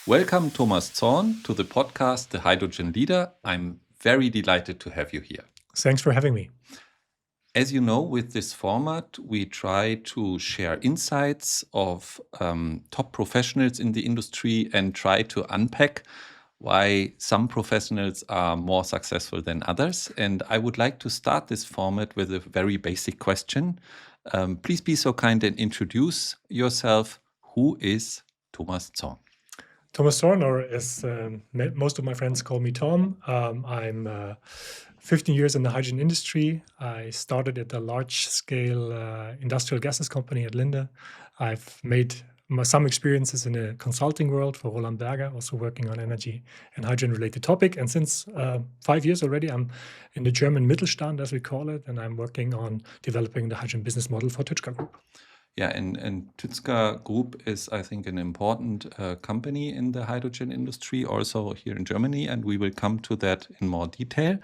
Welcome, Thomas Zorn, to the podcast, The Hydrogen Leader. I'm very delighted to have you here. Thanks for having me. As you know, with this format, we try to share insights of top professionals in the industry and try to unpack why some professionals are more successful than others. And I would like to start this format with a very basic question. Please be so kind and introduce yourself. Who is Thomas Zorn? Thomas Zorn, or as most of my friends call me Tom. I'm 15 years in the hydrogen industry. I started at a large-scale industrial gases company at Linde. I've made some experiences in the consulting world for Roland, Berger, also working on energy and hydrogen-related topic. And since 5 years already, I'm in the German Mittelstand, as we call it, and I'm working on developing the hydrogen business model for Tyczka Group. Yeah, and Tyczka Group is, I think, an important company in the hydrogen industry, also here in Germany, and we will come to that in more detail.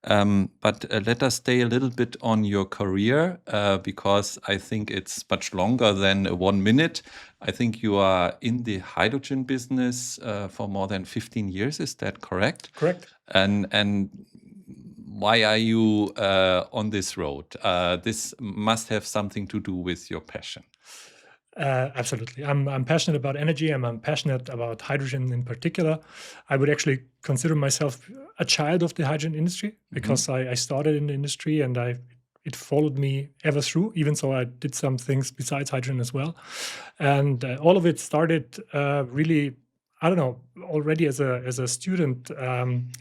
But let us stay a little bit on your career, because I think it's much longer than 1 minute. I think you are in the hydrogen business for more than 15 years. Is that correct? Correct. And why are you on this road? This must have something to do with your passion. Absolutely. I'm passionate about energy. I'm passionate about hydrogen in particular. I would actually consider myself a child of the hydrogen industry because I started in the industry and it followed me ever through, even so I did some things besides hydrogen as well. And all of it started really, I don't know, already as a student.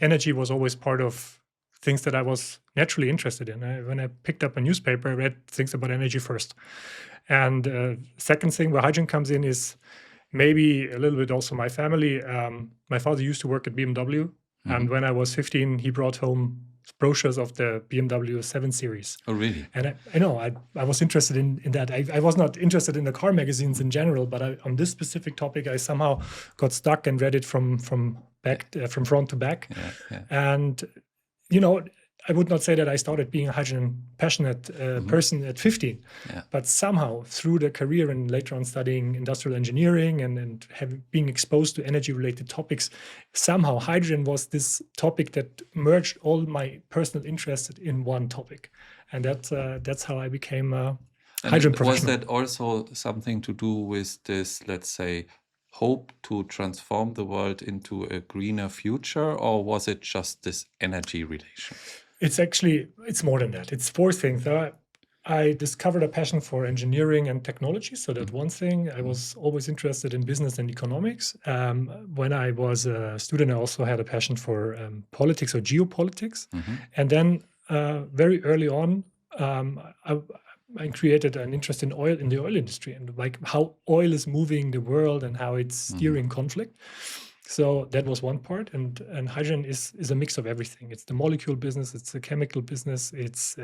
Energy was always part of things that I was naturally interested in. When I picked up a newspaper, I read things about energy first. And second thing where hydrogen comes in is maybe a little bit also my family. My father used to work at BMW. And when I was 15, he brought home brochures of the BMW 7 Series. Oh, really? And I was interested in that. I was not interested in the car magazines in general, but on this specific topic, I somehow got stuck and read it from front to back. Yeah. And I would not say that I started being a hydrogen passionate person at 15, but somehow through the career and later on studying industrial engineering and being exposed to energy related topics, somehow hydrogen was this topic that merged all my personal interests in one topic. And that's how I became a hydrogen professional. Was that also something to do with this, let's say, hope to transform the world into a greener future, or was it just this energy relation? It's more than that. It's 4 things. I discovered a passion for engineering and technology. So that's one thing. I was always interested in business and economics. When I was a student, I also had a passion for politics or geopolitics. And then very early on, I created an interest in the oil industry and like how oil is moving the world and how it's steering conflict. So that was one part, and hydrogen is a mix of everything. It's the molecule business, it's the chemical business, it's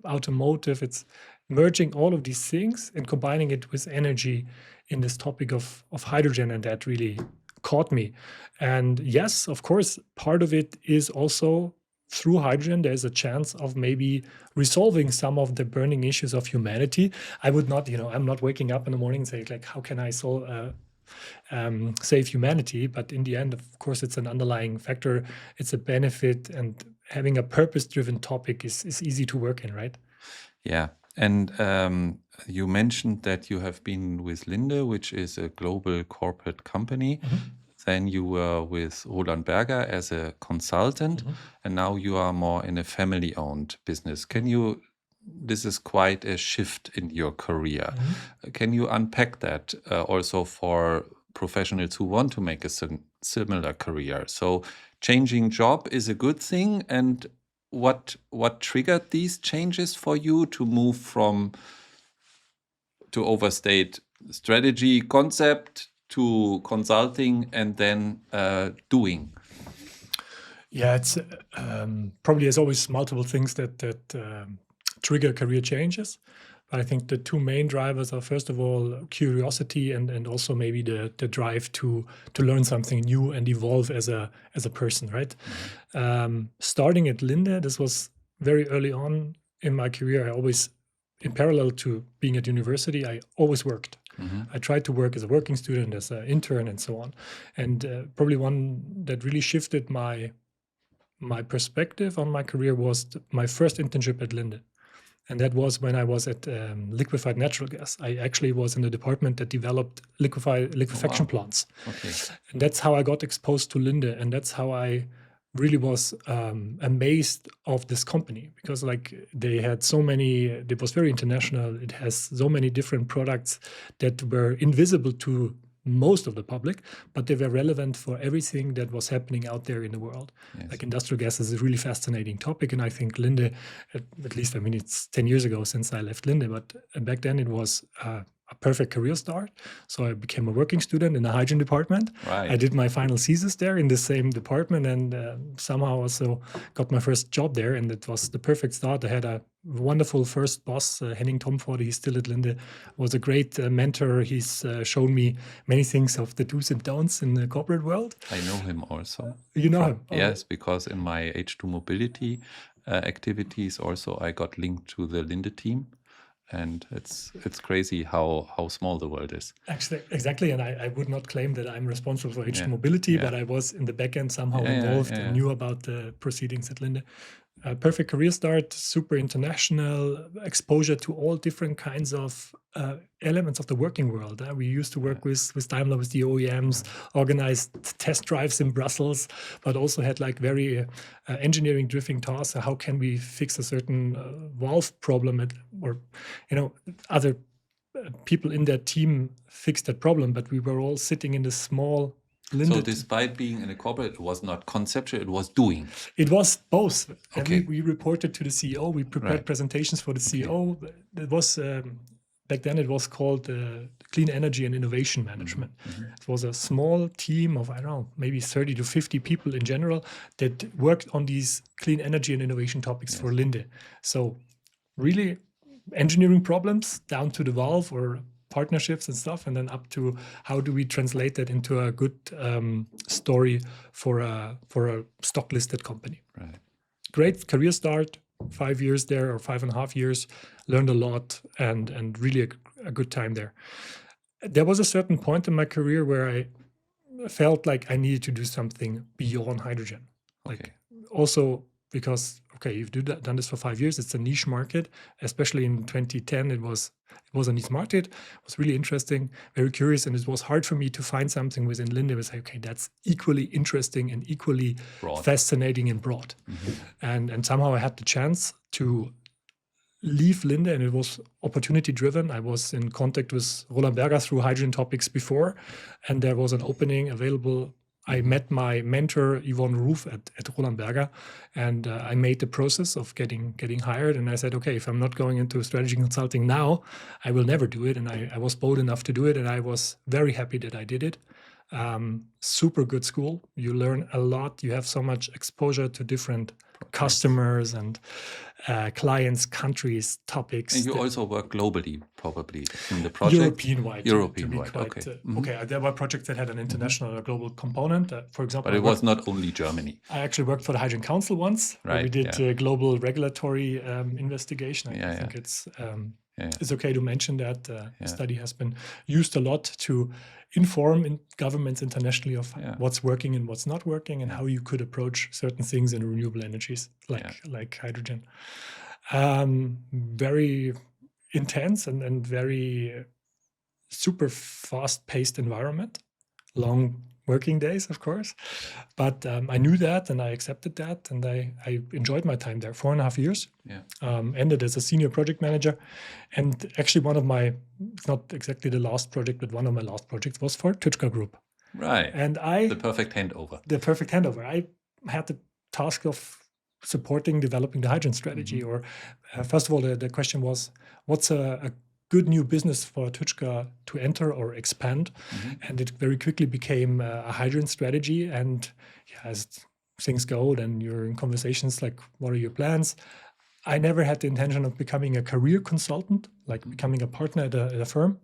automotive. It's merging all of these things and combining it with energy in this topic of hydrogen, and that really caught me. And yes, of course, part of it is also through hydrogen, there's a chance of maybe resolving some of the burning issues of humanity. I would not, I'm not waking up in the morning and say, like, how can I save humanity? But in the end, of course, it's an underlying factor. It's a benefit, and having a purpose-driven topic is easy to work in, right? Yeah. And you mentioned that you have been with Linde, which is a global corporate company. Then you were with Roland Berger as a consultant, and now you are more in a family-owned business. This is quite a shift in your career. Can you unpack that also for professionals who want to make a similar career? So changing job is a good thing, and what triggered these changes for you to move to overstate strategy concept to consulting and then doing? Yeah, it's probably as always multiple things that trigger career changes. But I think the 2 main drivers are, first of all, curiosity and also maybe the drive to learn something new and evolve as a person, right? Starting at Linde, this was very early on in my career. I always, in parallel to being at university, I always worked. I tried to work as a working student, as an intern, and so on. And probably one that really shifted my perspective on my career was my first internship at Linde. And that was when I was at liquefied natural gas. I actually was in the department that developed liquefaction plants. Okay. And that's how I got exposed to Linde. And that's how I really was amazed of this company, because like they had so many, it was very international. It has so many different products that were invisible to most of the public, but they were relevant for everything that was happening out there in the world. Yes. Like industrial gas is a really fascinating topic, and I think Linde, at least, I mean, it's 10 years ago since I left Linde, but back then it was a perfect career start. So I became a working student in the hydrogen department. Right. I did my final thesis there in the same department, and somehow also got my first job there, and it was the perfect start. I had a wonderful first boss, Henning Tomforde. He's still at Linde, was a great mentor. He's shown me many things of the do's and don'ts in the corporate world. I know him also. You know him? Yes, because in my H2 mobility activities also I got linked to the Linde team. And it's crazy how small the world is. Actually, exactly. And I would not claim that I'm responsible for H2 mobility, but I was in the back end somehow involved and knew about the proceedings at Linde. Perfect career start, super international, exposure to all different kinds of elements of the working world. We used to work with Daimler, with the OEMs, organized test drives in Brussels, but also had like very engineering-driven tasks. How can we fix a certain valve problem, or other people in that team fixed that problem, but we were all sitting in this small Linde. So despite being in a corporate, it was not conceptual, it was doing. It was both. Okay. And we reported to the CEO. We prepared presentations for the CEO. It was back then it was called Clean Energy and Innovation Management. It was a small team of, I don't know, maybe 30 to 50 people in general that worked on these clean energy and innovation topics for Linde. So really engineering problems down to the valve or partnerships and stuff, and then up to how do we translate that into a good story for a stock listed company. Right. Great career start, 5 years there, or 5.5 years, learned a lot, and really a good time there. There was a certain point in my career where I felt like I needed to do something beyond hydrogen. Like also because, okay, you've done this for 5 years, it's a niche market, especially in 2010, it was a niche market. It was really interesting, very curious, and it was hard for me to find something within Linde where I say, okay, that's equally interesting and equally fascinating and broad. And somehow I had the chance to leave Linde, and it was opportunity driven. I was in contact with Roland Berger through hydrogen topics before, and there was an opening available. I met my mentor, Yvonne Roof, at Roland Berger, and I made the process of getting hired. And I said, okay, if I'm not going into strategy consulting now, I will never do it. And I was bold enough to do it, and I was very happy that I did it. Super good school. You learn a lot. You have so much exposure to different customers and clients, countries, topics. And you also work globally, probably, in the project? European-wide. European-wide, okay. Okay, there were projects that had an international or global component. For example, but it was not only Germany. I actually worked for the Hydrogen Council once. Right, where we did global regulatory investigation. I think it's okay to mention that the study has been used a lot to inform governments internationally of what's working and what's not working, and how you could approach certain things in renewable energies like hydrogen. Very intense and very super fast-paced environment. Long working days, of course, but I knew that, and I accepted that, and I enjoyed my time there. 4.5 years. Ended as a senior project manager, and actually it's not exactly the last project, but one of my last projects was for Tyczka Group. Right. And the perfect handover. I had the task of supporting developing the hydrogen strategy. Or first of all, the question was, what's a good new business for Tyczka to enter or expand? And it very quickly became a hydrogen strategy. And as things go, then you're in conversations like, what are your plans? I never had the intention of becoming a career consultant, like becoming a partner at a firm.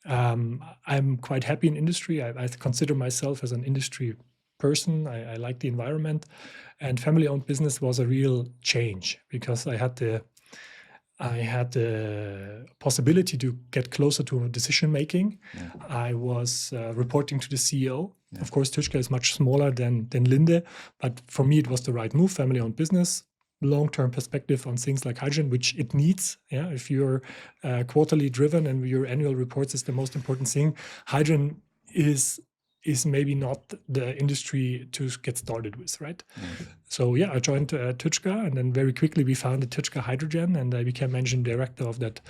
I'm quite happy in industry. I consider myself as an industry person. I like the environment, and family-owned business was a real change, because I had I had the possibility to get closer to decision making. Yeah. I was reporting to the CEO. Yeah. Of course, Tyczka is much smaller than Linde, but for me, it was the right move, family-owned business, long-term perspective on things like hydrogen, which it needs. Yeah, if you're quarterly driven and your annual reports is the most important thing, hydrogen is maybe not the industry to get started with, right? Yes. So yeah, I joined Tyczka, and then very quickly we founded Tyczka Hydrogen, and I became managing director of that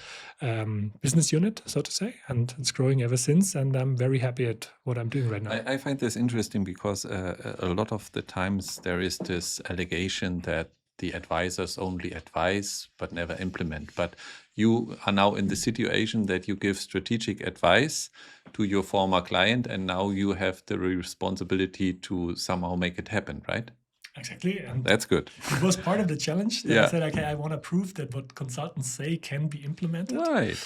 business unit, so to say, and it's growing ever since. And I'm very happy at what I'm doing right now. I find this interesting because a lot of the times there is this allegation that the advisors only advise but never implement. But you are now in the situation that you give strategic advice to your former client, and now you have the responsibility to somehow make it happen, right? Exactly. And that's good. It was part of the challenge that Yeah. I said, okay, I want to prove that what consultants say can be implemented. Right.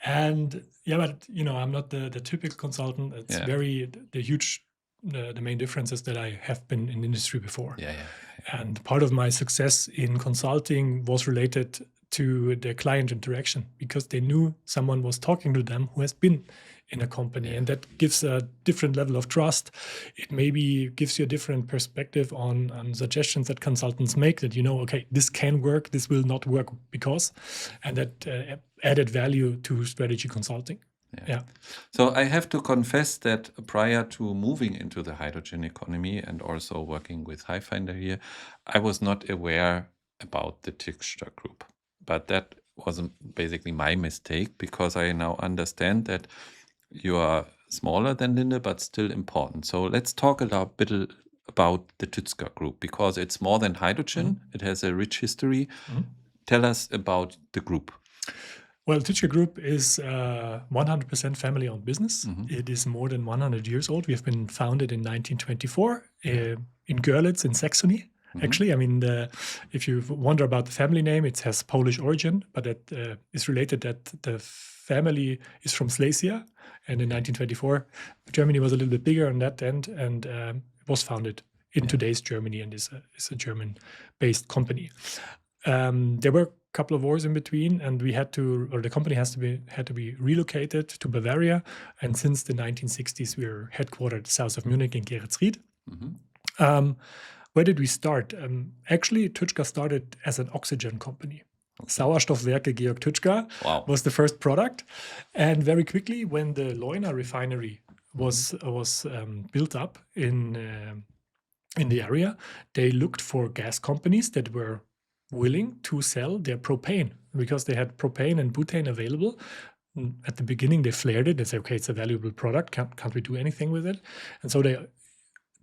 And yeah, but I'm not the typical consultant. It's very the main difference is that I have been in industry before. Yeah. And part of my success in consulting was related to the client interaction, because they knew someone was talking to them who has been in a company, and that gives a different level of trust. It maybe gives you a different perspective on suggestions that consultants make, that okay, this can work, this will not work because, and that added value to strategy consulting. Yeah. So I have to confess that prior to moving into the hydrogen economy and also working with Highfinder here, I was not aware about the Tyczka Group. But that was basically my mistake, because I now understand that you are smaller than Linde, but still important. So let's talk a bit about the Tyczka Group, because it's more than hydrogen. It has a rich history. Tell us about the group. Well, Tyczka Group is 100% family-owned business. It is more than 100 years old. We have been founded in 1924 in Görlitz in Saxony. Actually, I mean, if you wonder about the family name, it has Polish origin, but it is related that the family is from Silesia. And in 1924, Germany was a little bit bigger on that end, and it was founded in today's Germany, and is a German-based company. There were a couple of wars in between, and the company had to be relocated to Bavaria. And since the 1960s, we're headquartered south of Munich in Geretsried. Where did we start? Actually, Tyczka started as an oxygen company. Sauerstoffwerke Georg Tyczka was the first product. And very quickly, when the Leuna refinery was built up in the area, they looked for gas companies that were willing to sell their propane, because they had propane and butane available. At the beginning, they flared it. They said, okay, it's a valuable product. Can't we do anything with it? And so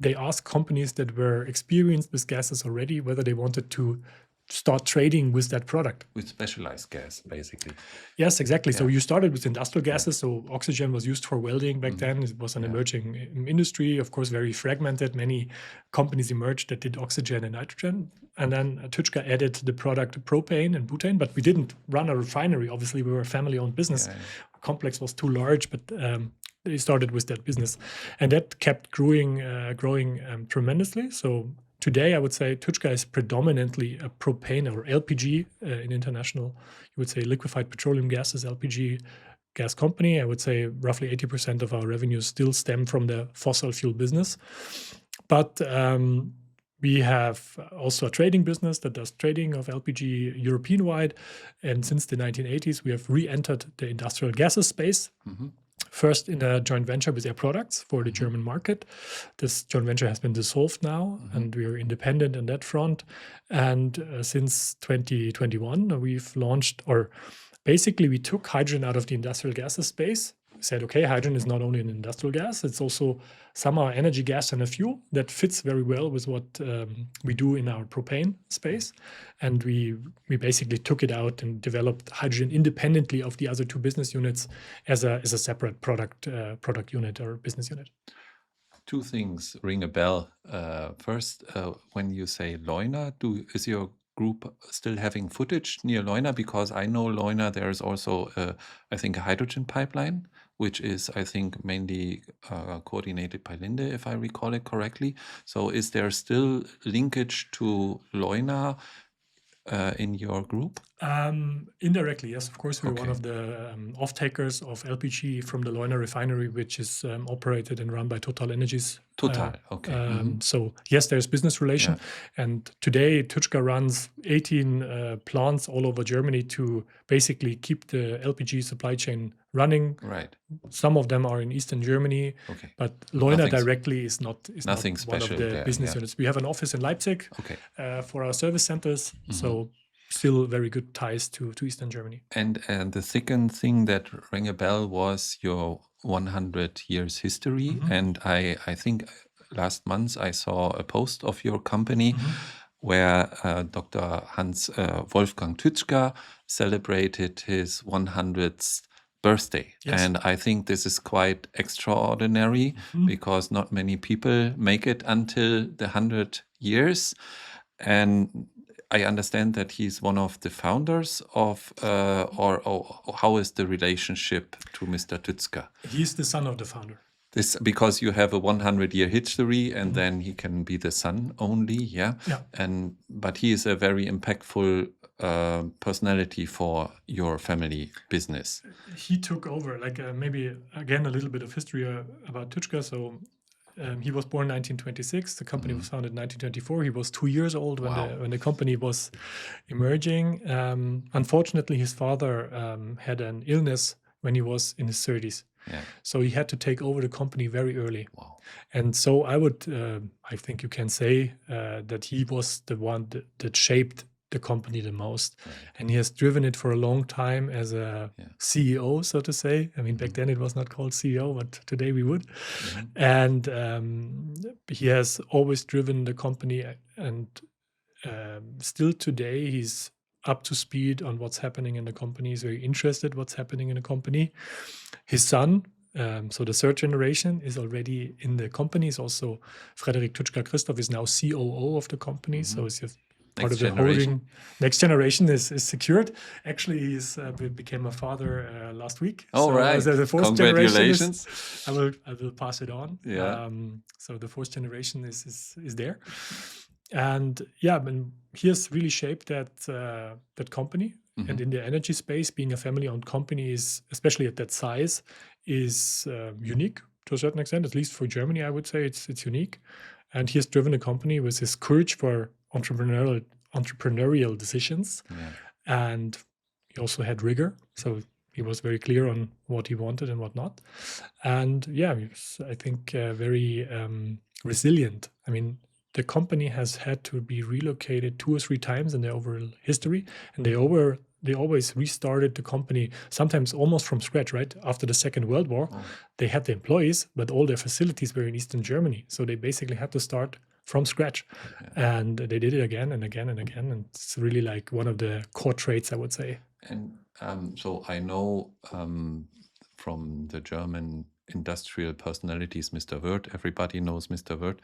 they asked companies that were experienced with gases already whether they wanted to start trading with that product. With specialized gas, basically. Yes, exactly. So you started with industrial gases. So oxygen was used for welding back then. It was an emerging industry, of course, very fragmented. Many companies emerged that did oxygen and nitrogen. And then Tyczka added the product propane and butane, but we didn't run a refinery. Obviously, we were a family-owned business. Complex was too large, but they started with that business. And that kept growing tremendously. So today, I would say Tyczka is predominantly a propane or LPG in international, you would say liquefied petroleum gases, LPG gas company. I would say roughly 80% of our revenues still stem from the fossil fuel business. But we have also a trading business that does trading of LPG European-wide. And since the 1980s, we have re-entered the industrial gases space. First in a joint venture with Air Products for the German market. This joint venture has been dissolved now, and we are independent on that front. And since 2021, we've launched, or basically we took hydrogen out of the industrial gases space. We said, okay, hydrogen is not only an industrial gas, it's also somehow energy gas and a fuel that fits very well with what we do in our propane space. And we basically took it out and developed hydrogen independently of the other two business units as a separate product unit or business unit. Two things ring a bell. First, when you say Leuna, is your group still having footage near Leuna? Because I know Leuna, there is also, I think, a hydrogen pipeline, which is, I think, mainly coordinated by Linde, if I recall it correctly. So is there still linkage to Leuna in your group? Indirectly, yes. Of course, we're one Okay. of the off-takers of LPG from the Leuna refinery, which is operated and run by Total Energies. Total. Okay. So yes, there's business relation. Yeah. And today, Tyczka runs 18 plants all over Germany to basically keep the LPG supply chain running. Right. Some of them are in Eastern Germany, Okay. but Leuna Nothing s- directly is not Nothing one of special the there. business Yeah. units. We have an office in Leipzig Okay. for our service centers. So still very good ties to Eastern Germany. And the second thing that rang a bell was your 100 years history. And I think last month I saw a post of your company where Dr. Hans Wolfgang Tyczka celebrated his 100th birthday. Yes. And I think this is quite extraordinary because not many people make it until the 100 years. And I understand that he's one of the founders of, or how is the relationship to Mr. Tyczka? He's the son of the founder. This because you have a 100-year history, and then he can be the son only, yeah. But he is a very impactful personality for your family business. He took over, like maybe again a little bit of history about Tyczka. So he was born 1926. The company was founded in 1924. He was 2 years old when the company was emerging. Unfortunately, his father had an illness when he was in his 30s. Yeah. So he had to take over the company very early. Wow. And so I think you can say that he was the one that shaped the company the most. Right. And he has driven it for a long time as a CEO, so to say. I mean, back then it was not called CEO, but today we would. And he has always driven the company, and still today he's up to speed on what's happening in the company. He's very interested what's happening in the company. His son, so the third generation, is already in the company. He's also Frederick Tyczka Christoph is now COO of the company. So he's just part of the holding. Next generation is secured. Actually, he's became a father last week. Oh, so, right. The fourth Congratulations. generation I will pass it on. Yeah. So the fourth generation is there. And and he has really shaped that company. And in the energy space, being a family-owned company is, especially at that size, is unique to a certain extent. At least for Germany, I would say it's unique. And he has driven the company with his courage for entrepreneurial decisions. And he also had rigor. So he was very clear on what he wanted and what not. And he was, I think, very resilient. I mean, the company has had to be relocated 2 or 3 times in their overall history, and they always restarted the company, sometimes almost from scratch, right? After the Second World War, they had the employees, but all their facilities were in Eastern Germany. So they basically had to start from scratch. And they did it again and again and again. And it's really like one of the core traits, I would say. And so I know from the German industrial personalities, Mr. Wirth, everybody knows Mr. Wirth.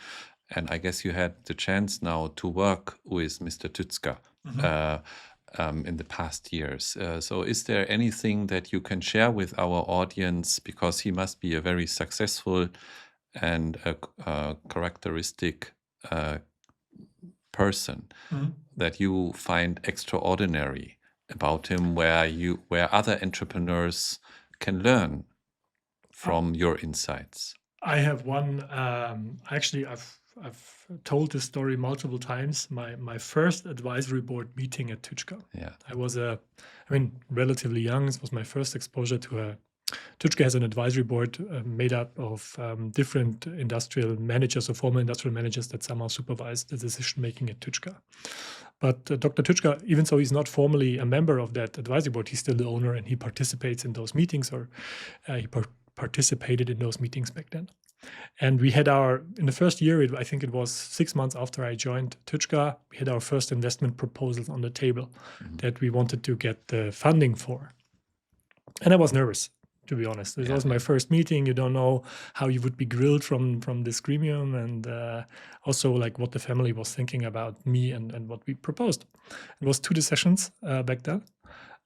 And I guess you had the chance now to work with Mr. Tyczka in the past years. So is there anything that you can share with our audience? Because he must be a very successful and a characteristic person that you find extraordinary about him, where other entrepreneurs can learn from your insights. I have one. Actually, I've told this story multiple times. My first advisory board meeting at Tyczka. Yeah. I was relatively young. This was my first exposure to Tyczka has an advisory board made up of different industrial managers or former industrial managers that somehow supervise the decision making at Tyczka. But Dr. Tyczka, even though he's not formally a member of that advisory board, he's still the owner and he participates in those meetings, or he participated in those meetings back then. And we had in the first year, I think it was 6 months after I joined Tyczka, we had our first investment proposals on the table that we wanted to get the funding for. And I was nervous, to be honest. It was my first meeting. You don't know how you would be grilled from this gremium, and also like what the family was thinking about me and what we proposed. It was 2 sessions back then.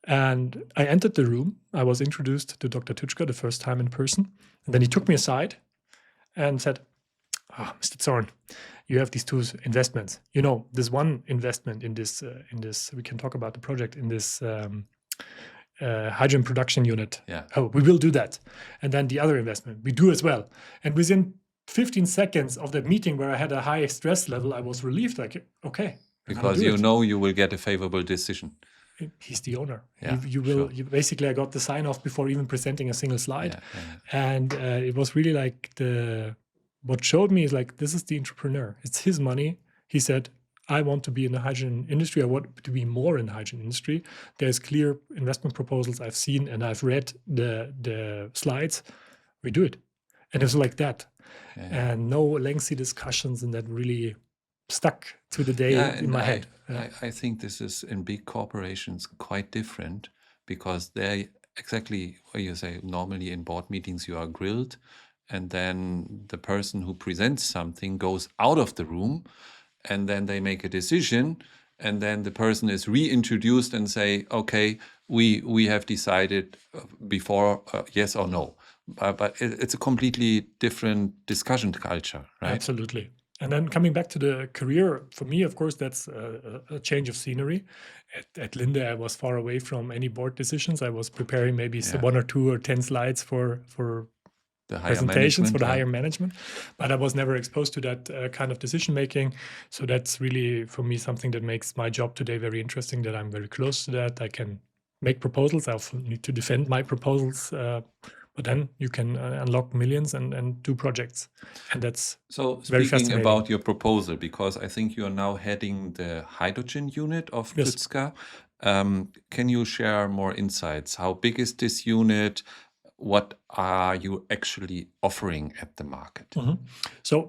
And I entered the room. I was introduced to Dr. Tyczka the first time in person. And then he took me aside and said, Mr. Zorn, you have these two investments. You know, this one investment in this, we can talk about the project in this hydrogen production unit. Yeah. Oh, we will do that. And then the other investment, we do as well. And within 15 seconds of that meeting where I had a high stress level, I was relieved, like, okay. Because you know you will get a favorable decision. He's the owner. Yeah, you will. You, basically, I got the sign off before even presenting a single slide, yeah. And it was really like what showed me is like, this is the entrepreneur. It's his money. He said, I want to be in the hydrogen industry. I want to be more in the hydrogen industry. There's clear investment proposals I've seen and I've read the slides. We do it, and it was like that, and no lengthy discussions, and that really stuck to the day in my head. I think this is in big corporations quite different, because they exactly what you say, normally in board meetings you are grilled, and then the person who presents something goes out of the room, and then they make a decision, and then the person is reintroduced and say, okay, we have decided before yes or no. But it's a completely different discussion culture, right? Absolutely. And then coming back to the career, for me, of course, that's a change of scenery. At Linde, I was far away from any board decisions. I was preparing maybe 1 or 2 or 10 slides for the presentations for the higher management, but I was never exposed to that kind of decision making. So that's really, for me, something that makes my job today very interesting, that I'm very close to that. I can make proposals. I often need to defend my proposals, but then you can unlock millions and do projects. And that's so very speaking fascinating. about your proposal, because I think you are now heading the hydrogen unit of Tyczka. Can you share more insights? How big is this unit? What are you actually offering at the market? So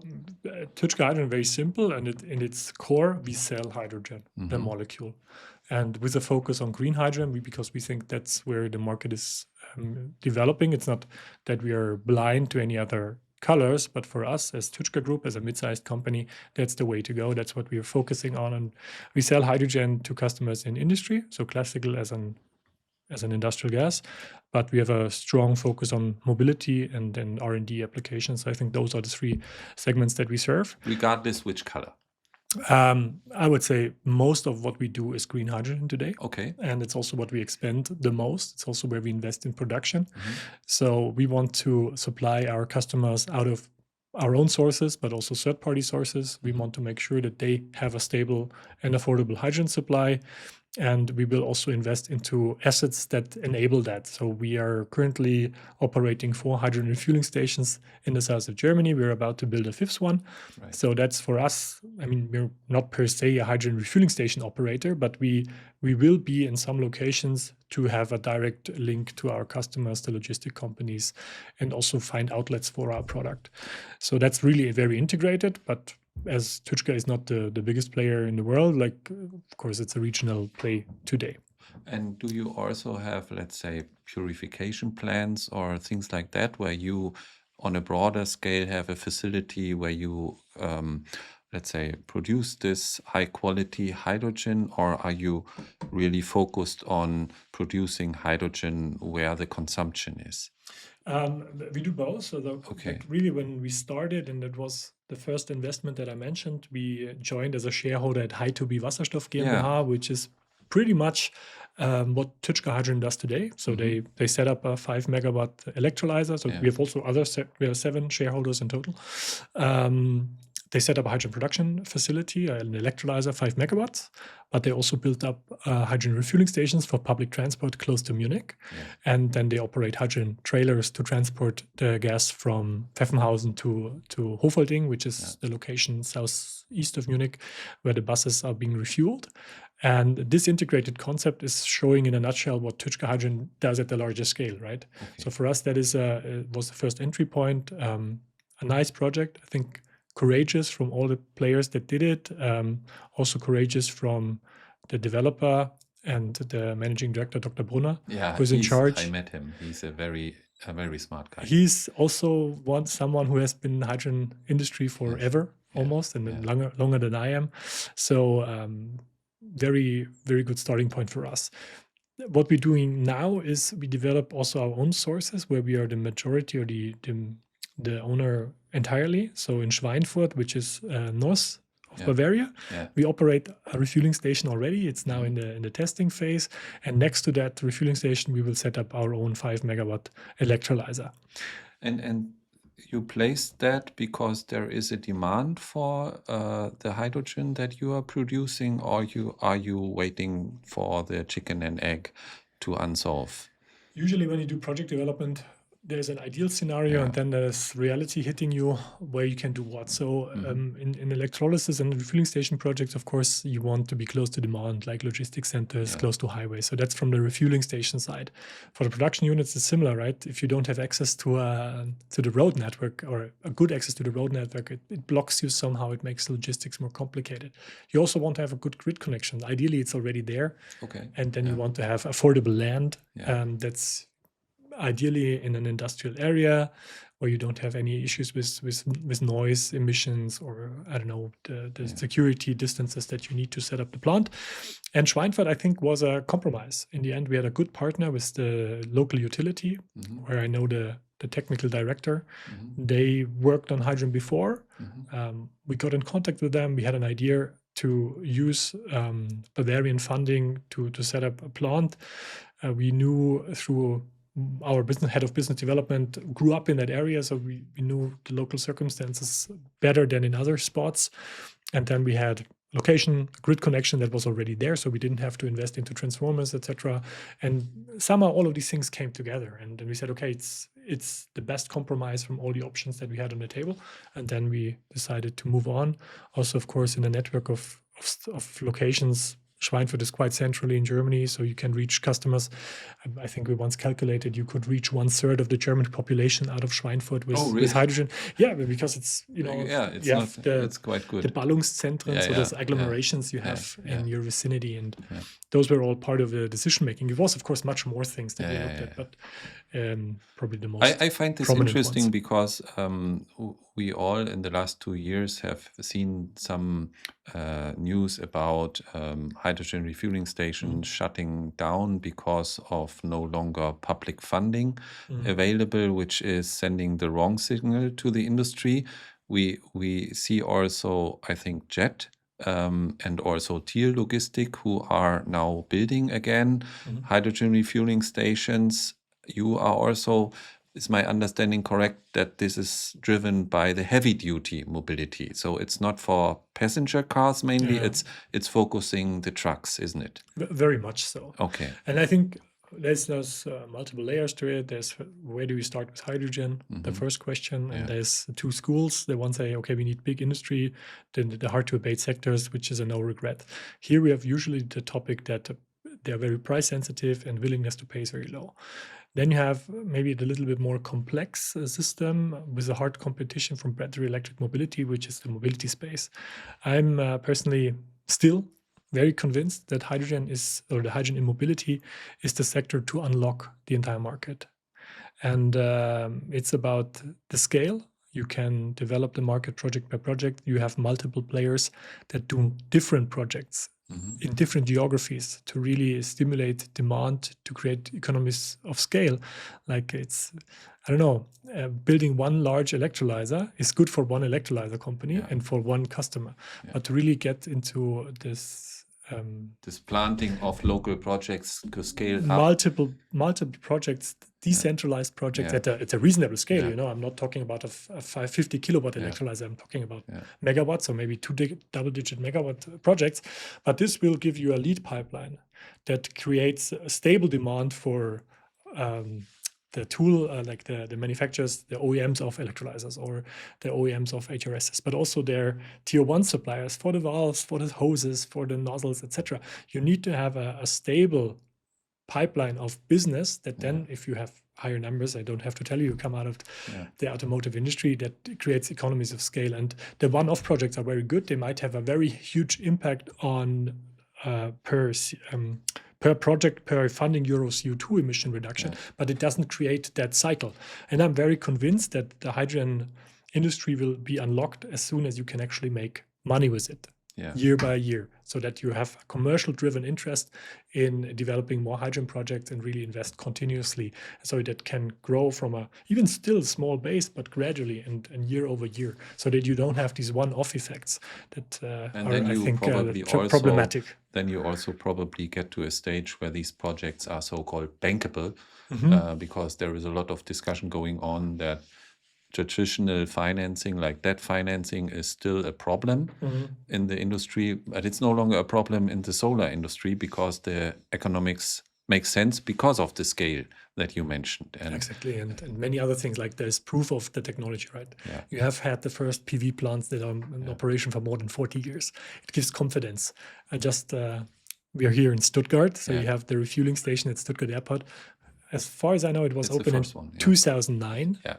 Tyczka Hydrogen, very simple, and in its core, we sell hydrogen, the molecule. And with a focus on green hydrogen, because we think that's where the market is developing. It's not that we are blind to any other colors, but for us as Tyczka Group, as a mid-sized company, that's the way to go. That's what we are focusing on. And we sell hydrogen to customers in industry, so classical as an industrial gas, but we have a strong focus on mobility and then R&D applications. I think those are the 3 segments that we serve. Regardless which color? I would say most of what we do is green hydrogen today. Okay. And it's also what we expand the most. It's also where we invest in production. So we want to supply our customers out of our own sources, but also third-party sources. We want to make sure that they have a stable and affordable hydrogen supply. And we will also invest into assets that enable that. So we are currently operating 4 hydrogen refueling stations in the south of Germany. We're about to build a 5th one. Right. So that's for us. I mean, we're not per se a hydrogen refueling station operator, but we will be in some locations to have a direct link to our customers, the logistic companies, and also find outlets for our product. So that's really very integrated, but as Tyczka is not the biggest player in the world, like, of course, it's a regional play today. And do you also have, let's say, purification plants or things like that, where you, on a broader scale, have a facility where you, let's say, produce this high-quality hydrogen, or are you really focused on producing hydrogen where the consumption is? We do both. So like really, when we started, and that was the first investment that I mentioned, we joined as a shareholder at Hy2B Wasserstoff GmbH, which is pretty much what Tyczka Hydrogen does today. So they set up a 5 megawatt electrolyzer. So we have also we have 7 shareholders in total. They set up a hydrogen production facility, an electrolyzer, 5 megawatts, but they also built up hydrogen refueling stations for public transport close to Munich. And then they operate hydrogen trailers to transport the gas from Pfeffenhausen to Hofolding, which is the location southeast of Munich, where the buses are being refueled. And this integrated concept is showing in a nutshell what Tyczka Hydrogen does at the larger scale, right? So for us, that was the first entry point, a nice project, I think, courageous from all the players that did it, also courageous from the developer and the managing director, Dr. Brunner, who's in charge. I met him. He's a very smart guy. He's also someone who has been in the hydrogen industry forever, almost, and longer than I am. So very, very good starting point for us. What we're doing now is we develop also our own sources, where we are the majority or the the owner entirely. So in Schweinfurt, which is north of Yeah. Bavaria, Yeah. we operate a refueling station already. It's now in the testing phase, and next to that refueling station, we will set up our own 5 megawatt electrolyzer. And you placed that because there is a demand for the hydrogen that you are producing, or are you waiting for the chicken and egg to unsolve? Usually when you do project development, there's an ideal scenario, Yeah. and then there's reality hitting you where you can do what. So in electrolysis and refueling station projects, of course, you want to be close to demand, like logistics centers, close to highways. So that's from the refueling station side. For the production units, it's similar, right? If you don't have access to the road network, or a good access to the road network, it blocks you somehow. It makes logistics more complicated. You also want to have a good grid connection. Ideally, it's already there. Okay. And then you want to have affordable land. Yeah. That's ideally in an industrial area where you don't have any issues with noise emissions, or I don't know, the security distances that you need to set up the plant. And Schweinfurt, I think, was a compromise. In the end, we had a good partner with the local utility, where I know the technical director. They worked on hydrogen before. We got in contact with them. We had an idea to use Bavarian funding to set up a plant. We knew through our head of business development grew up in that area, so we knew the local circumstances better than in other spots. And then we had location, grid connection that was already there, so we didn't have to invest into transformers, etc. And somehow all of these things came together, and then we said, okay, it's the best compromise from all the options that we had on the table. And then we decided to move on. Also, of course, in a network of locations. Schweinfurt is quite centrally in Germany, so you can reach customers. I think we once calculated you could reach 1/3 of the German population out of Schweinfurt with hydrogen. Yeah, because it's it's quite good. The Ballungszentren, so those agglomerations you have in your vicinity, and those were all part of the decision making. There was, of course, much more things that we looked at, but probably the most. I find this interesting because we all in the last 2 years have seen some news about hydrogen refueling stations shutting down because of no longer public funding available, which is sending the wrong signal to the industry. We see also, I think, JET and also Tier Logistic, who are now building again hydrogen refueling stations. You are also, is my understanding correct, that this is driven by the heavy duty mobility? So it's not for passenger cars mainly, it's focusing the trucks, isn't it? Very much so. Okay. And I think there's multiple layers to it. There's where do we start with hydrogen, the first question, and there's 2 schools. The one say, okay, we need big industry, then the hard to abate sectors, which is a no regret. Here we have usually the topic that they're very price sensitive and willingness to pay is very low. Then you have maybe the little bit more complex system with a hard competition from battery electric mobility, which is the mobility space. I'm personally still very convinced that hydrogen the hydrogen in mobility is the sector to unlock the entire market. And it's about the scale. You can develop the market project by project. You have multiple players that do different projects in different geographies to really stimulate demand, to create economies of scale. Like building one large electrolyzer is good for one electrolyzer company and for one customer. But to really get into this planting of local projects to scale up. Multiple projects, decentralized projects at a reasonable scale. You know, I'm not talking about a 50 kilowatt electrolyzer. I'm talking about megawatts, or maybe 2 double-digit megawatt projects. But this will give you a lead pipeline that creates a stable demand for the tool, like the manufacturers, the OEMs of electrolyzers or the OEMs of HRSs, but also their tier 1 suppliers for the valves, for the hoses, for the nozzles, etc. You need to have a stable pipeline of business that then, if you have higher numbers, I don't have to tell you, you come out of the automotive industry, that creates economies of scale. And the one-off projects are very good. They might have a very huge impact on per project, per funding euro CO2 emission reduction, but it doesn't create that cycle. And I'm very convinced that the hydrogen industry will be unlocked as soon as you can actually make money with it. year by year, so that you have a commercial driven interest in developing more hydrogen projects and really invest continuously, so that can grow from a even still small base, but gradually and year over year, so that you don't have these one-off effects that And are, then I you think, probably problematic. Then you also probably get to a stage where these projects are so-called bankable, because there is a lot of discussion going on that traditional financing, like debt financing, is still a problem in the industry, but it's no longer a problem in the solar industry because the economics make sense because of the scale that you mentioned. And exactly, and many other things, like there's proof of the technology, right? Yeah. You have had the first PV plants that are in operation for more than 40 years. It gives confidence. We are here in Stuttgart, so you have the refueling station at Stuttgart Airport. As far as I know, it was It's the open in first one, 2009. Yeah.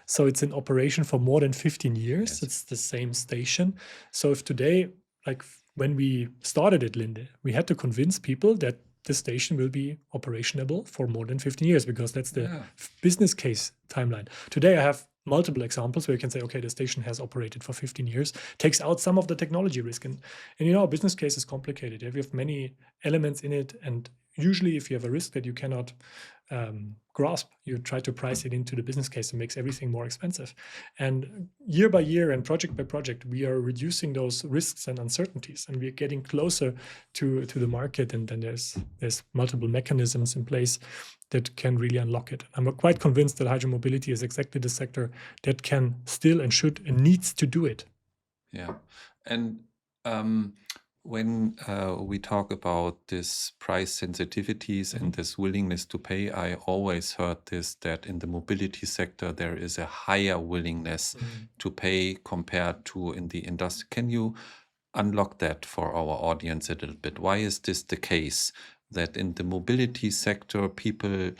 So it's in operation for more than 15 years. Yes. It's the same station. So if today, like when we started at Linde, we had to convince people that the station will be operationable for more than 15 years, because that's the business case timeline. Today I have multiple examples where you can say, okay, the station has operated for 15 years, takes out some of the technology risk. And you know, a business case is complicated. You have many elements in it. And usually if you have a risk that you cannot grasp, you try to price it into the business case. It makes everything more expensive. And year by year and project by project, we are reducing those risks and uncertainties, and we're getting closer to the market. And then there's multiple mechanisms in place that can really unlock it. I'm quite convinced that hydrogen mobility is exactly the sector that can still and should and needs to do it. Yeah. And when we talk about this price sensitivities and this willingness to pay, I always heard this, that in the mobility sector, there is a higher willingness to pay compared to in the industry. Can you unlock that for our audience a little bit? Why is this the case, that in the mobility sector, people,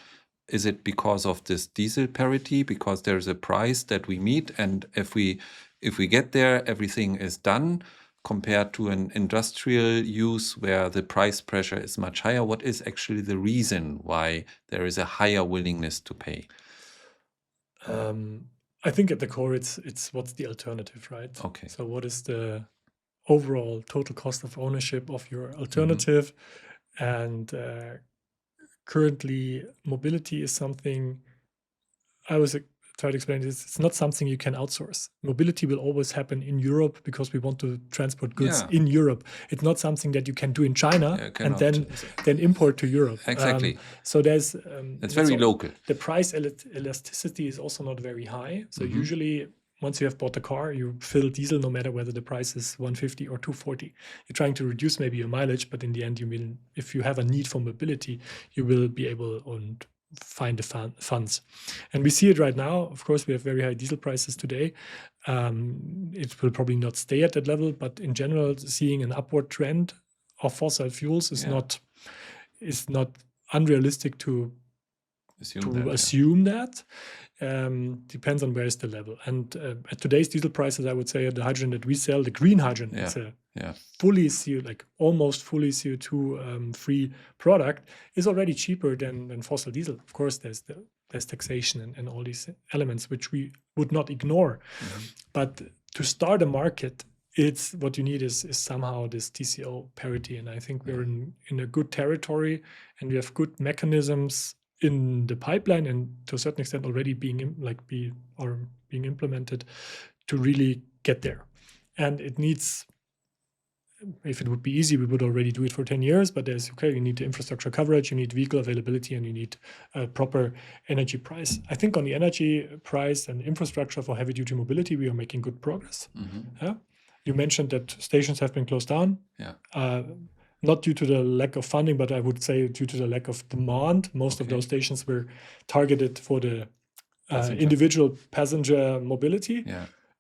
is it because of this diesel parity, because there's a price that we meet, and if we get there, everything is done, compared to an industrial use where the price pressure is much higher? What is actually the reason why there is a higher willingness to pay? I think at the core, it's what's the alternative, right? Okay. So what is the overall total cost of ownership of your alternative? And currently, mobility is something I was try to explain this. It's not something you can outsource. Mobility will always happen in Europe because we want to transport goods in Europe. It's not something that you can do in China and then import to Europe. Exactly. So there's it's very local. The price elasticity is also not very high. So usually, once you have bought a car, you fill diesel no matter whether the price is 150 or 240. You're trying to reduce maybe your mileage, but in the end, if you have a need for mobility, you will be able and find the funds. And we see it right now. Of course, we have very high diesel prices today. It will probably not stay at that level, but in general, seeing an upward trend of fossil fuels is not unrealistic to assume that. Depends on where is the level. And at today's diesel prices, I would say the hydrogen that we sell, the green hydrogen, it's a fully almost fully CO2 free product, is already cheaper than fossil diesel. Of course, there's taxation and all these elements which we would not ignore. But to start a market, it's what you need is somehow this TCO parity. And I think we're in a good territory, and we have good mechanisms in the pipeline, and to a certain extent already being implemented to really get there. And it needs, if it would be easy, we would already do it for 10 years, but you need the infrastructure coverage, you need vehicle availability, and you need a proper energy price. I think on the energy price and infrastructure for heavy duty mobility, we are making good progress. You mentioned that stations have been closed down. Not due to the lack of funding, but I would say due to the lack of demand. Most of those stations were targeted for the individual passenger mobility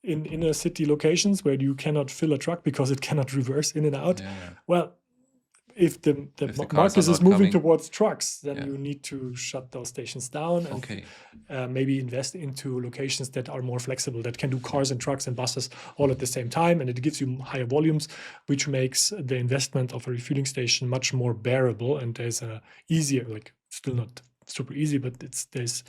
in inner city locations where you cannot fill a truck because it cannot reverse in and out. Well, if the market is moving towards trucks, then you need to shut those stations down and maybe invest into locations that are more flexible, that can do cars and trucks and buses all at the same time. And it gives you higher volumes, which makes the investment of a refueling station much more bearable. And there's a easier, still not super easy, but there's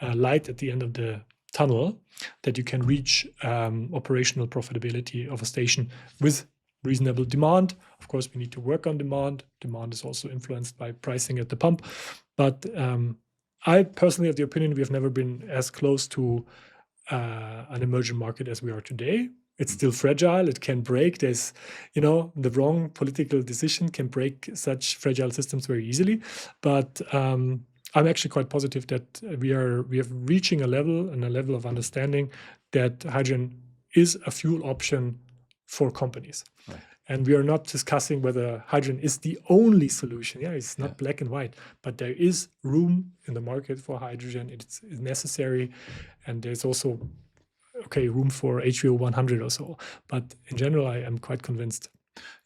a light at the end of the tunnel that you can reach operational profitability of a station with reasonable demand. Of course, we need to work on demand. Demand is also influenced by pricing at the pump. But I personally have the opinion we have never been as close to an emerging market as we are today. It's still fragile. It can break. There's, the wrong political decision can break such fragile systems very easily. But I'm actually quite positive that we are reaching a level of understanding that hydrogen is a fuel option for companies. Right. And we are not discussing whether hydrogen is the only solution. Yeah, it's not black and white, but there is room in the market for hydrogen. It's necessary, and there's also room for HVO 100 or so. But in general, I am quite convinced.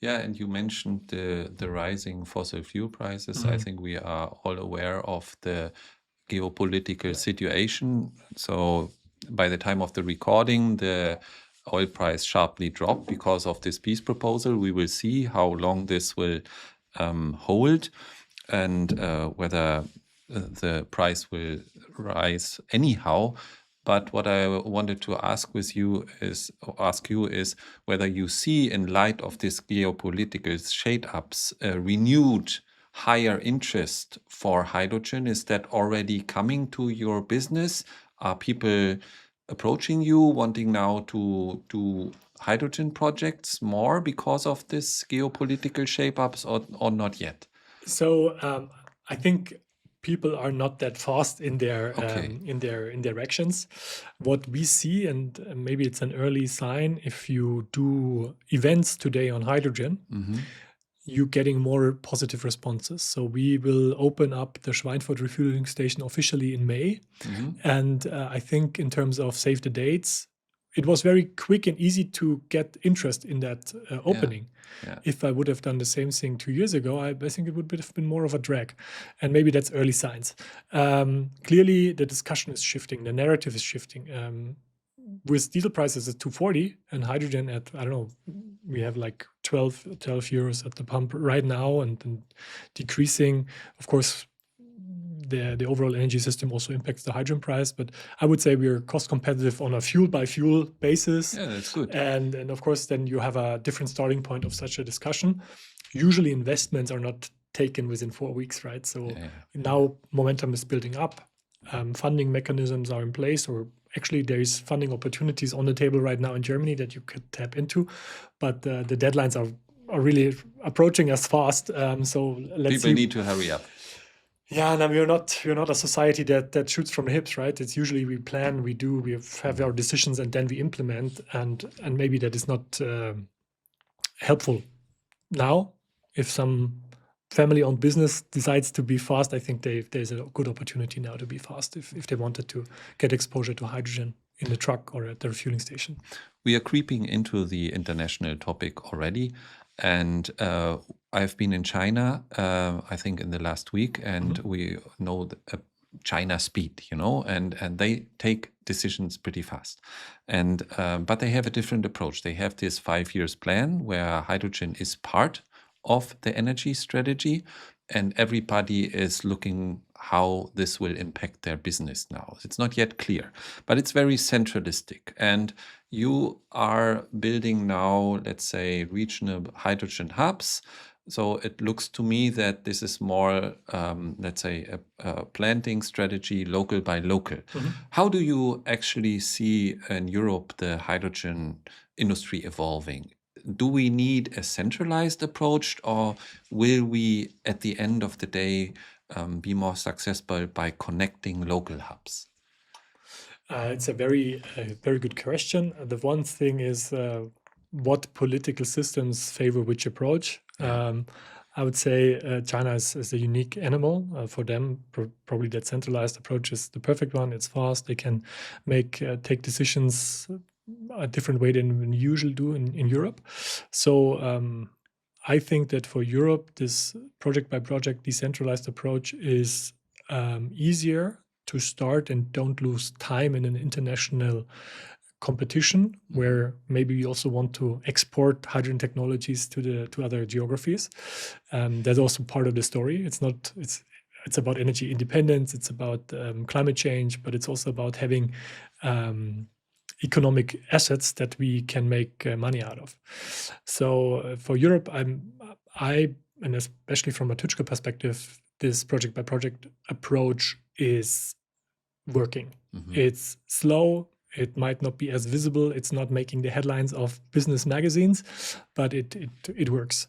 Yeah, and you mentioned the rising fossil fuel prices. I think we are all aware of the geopolitical situation. So by the time of the recording, the oil price sharply dropped because of this peace proposal. We will see how long this will hold, and whether the price will rise anyhow. But what I wanted to ask you is whether you see, in light of this geopolitical shade-ups, a renewed higher interest for hydrogen. Is that already coming to your business? Are people approaching you, wanting now to do hydrogen projects more because of this geopolitical shape-ups, or not yet? So I think people are not that fast in their Okay. in their actions. What we see, and maybe it's an early sign, if you do events today on hydrogen, you're getting more positive responses. So we will open up the Schweinfurt refueling station officially in May. And I think in terms of save the dates, it was very quick and easy to get interest in that opening. Yeah. If I would have done the same thing 2 years ago, I think it would have been more of a drag. And maybe that's early signs. Clearly, the discussion is shifting. The narrative is shifting. With diesel prices at 240 and hydrogen at, I don't know, we have like 12 euros at the pump right now and decreasing. Of course, the overall energy system also impacts the hydrogen price, but I would say we're cost competitive on a fuel by fuel basis. Yeah, that's good. And of course, then you have a different starting point of such a discussion. Usually investments are not taken within 4 weeks, right? So now momentum is building up. Funding mechanisms are in place, or actually there is funding opportunities on the table right now in Germany that you could tap into, but the deadlines are really approaching us fast. So let's People need to hurry up. Yeah, no, we're not a society that shoots from the hips, right? It's usually we plan, we do, we have our decisions, and then we implement, and maybe that is not helpful. Now, if some family-owned business decides to be fast, I think there's a good opportunity now to be fast if they wanted to get exposure to hydrogen in the truck or at the refueling station. We are creeping into the international topic already. And I've been in China, I think in the last week, and we know China speed, and they take decisions pretty fast. And but they have a different approach. They have this 5 years plan where hydrogen is part of the energy strategy, and everybody is looking how this will impact their business now. It's not yet clear, but it's very centralistic. And you are building now, let's say, regional hydrogen hubs. So it looks to me that this is more, let's say, a planting strategy, local by local. How do you actually see in Europe the hydrogen industry evolving? Do we need a centralized approach, or will we, at the end of the day, be more successful by connecting local hubs? It's a very good question. The one thing is what political systems favor which approach. I would say China is a unique animal. For them, probably that centralized approach is the perfect one. It's fast. They can take decisions a different way than we usually do in Europe. So I think that for Europe, this project by project decentralized approach is easier to start and don't lose time in an international competition where maybe we also want to export hydrogen technologies to other geographies. That's also part of the story. It's about energy independence. It's about climate change, but it's also about having economic assets that we can make money out of. So for Europe, and especially from a Tyczka perspective, this project by project approach is working. It's slow. It might not be as visible. It's not making the headlines of business magazines, but it works.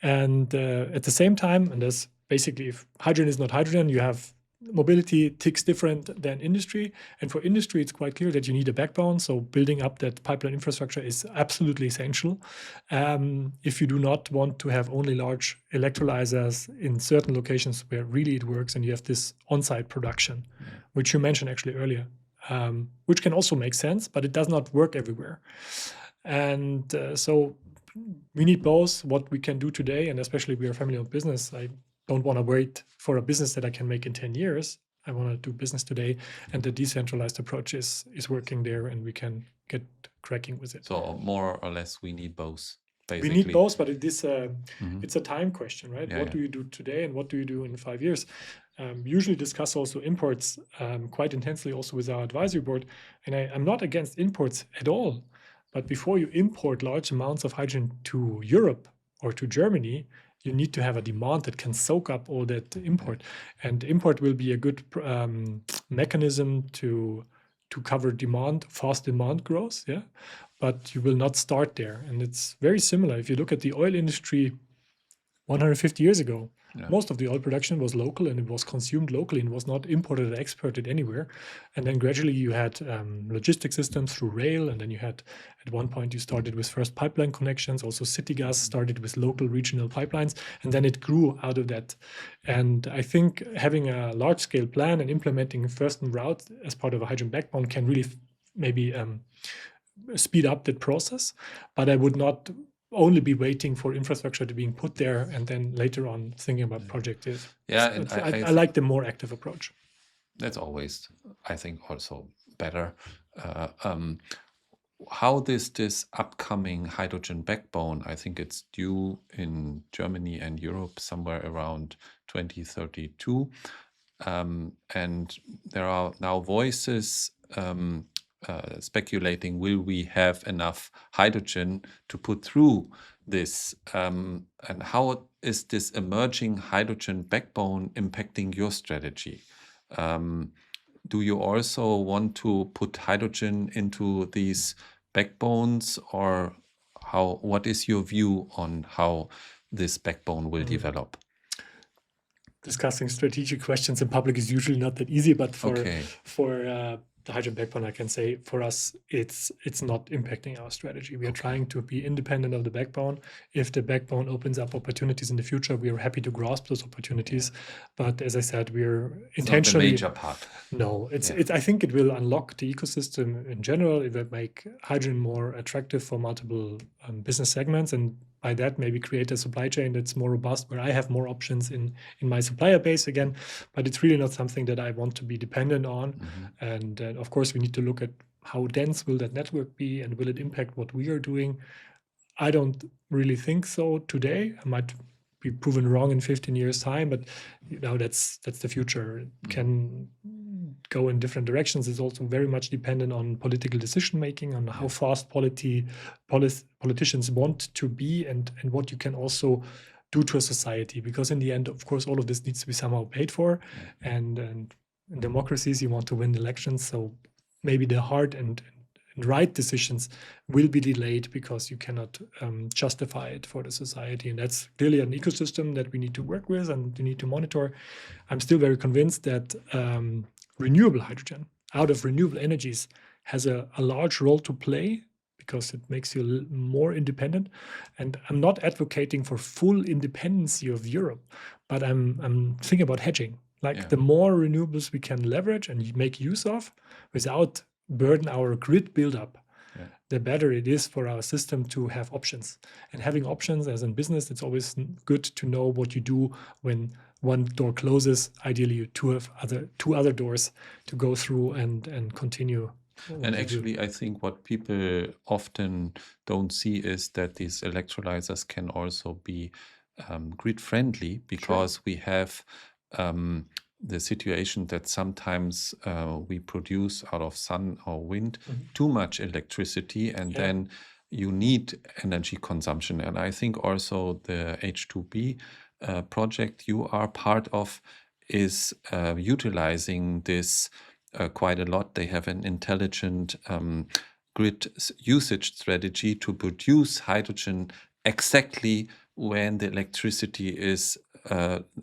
And at the same time, and that's basically, if hydrogen is not hydrogen, you have mobility ticks different than industry. And for industry, it's quite clear that you need a backbone. So building up that pipeline infrastructure is absolutely essential. If you do not want to have only large electrolyzers in certain locations where really it works, and you have this on-site production, which you mentioned actually earlier, which can also make sense, but it does not work everywhere. And so we need both what we can do today, and especially we are a family-owned business. I don't want to wait for a business that I can make in 10 years. I want to do business today, and the decentralized approach is working there, and we can get cracking with it. So more or less, we need both. Basically. We need both, but it's a time question, right? What do you do today, and what do you do in 5 years? Usually discuss also imports quite intensely also with our advisory board. And I'm not against imports at all. But before you import large amounts of hydrogen to Europe or to Germany, you need to have a demand that can soak up all that import. And import will be a good mechanism to cover demand, fast demand growth. Yeah, but you will not start there. And it's very similar. If you look at the oil industry 150 years ago, most of the oil production was local, and it was consumed locally and was not imported or exported anywhere. And then gradually you had logistic systems through rail. And then you had, at one point, you started with first pipeline connections. Also city gas started with local regional pipelines. And then it grew out of that. And I think having a large scale plan and implementing first in route as part of a hydrogen backbone can really maybe speed up that process. But I would not only be waiting for infrastructure to being put there and then later on thinking about project is. Yeah, and I like the more active approach. That's always, I think, also better. How this upcoming hydrogen backbone, I think it's due in Germany and Europe somewhere around 2032. And there are now voices speculating, will we have enough hydrogen to put through this? And how is this emerging hydrogen backbone impacting your strategy? Do you also want to put hydrogen into these backbones, or what is your view on how this backbone will develop? Discussing strategic questions in public is usually not that easy, but for the hydrogen backbone, I can say for us, it's not impacting our strategy. We are trying to be independent of the backbone. If the backbone opens up opportunities in the future, we are happy to grasp those opportunities. But as I said, we're intentionally not the major part. No, I think it will unlock the ecosystem in general. It will make hydrogen more attractive for multiple business segments, and by that maybe create a supply chain that's more robust, where I have more options in my supplier base again. But it's really not something that I want to be dependent on. And of course, we need to look at how dense will that network be, and will it impact what we are doing. I don't really think so today. I might be proven wrong in 15 years' time, but that's the future. It can go in different directions. It's also very much dependent on political decision making, on how fast politicians want to be, and what you can also do to a society. Because in the end, of course, all of this needs to be somehow paid for, and in democracies, you want to win elections. So maybe the hard and right decisions will be delayed because you cannot justify it for the society. And that's clearly an ecosystem that we need to work with and we need to monitor. I'm still very convinced that renewable hydrogen out of renewable energies has a large role to play, because it makes you more independent. And I'm not advocating for full independence of Europe, but I'm thinking about hedging. The more renewables we can leverage and make use of without burden our grid buildup, the better it is for our system to have options. And having options, as in business, it's always good to know what you do when one door closes. Ideally, you have two other doors to go through and continue. And actually, I think what people often don't see is that these electrolyzers can also be grid friendly, because we have the situation that sometimes we produce out of sun or wind too much electricity, and then you need energy consumption. And I think also the H2B project you are part of is utilizing this quite a lot. They have an intelligent grid usage strategy to produce hydrogen exactly when the electricity is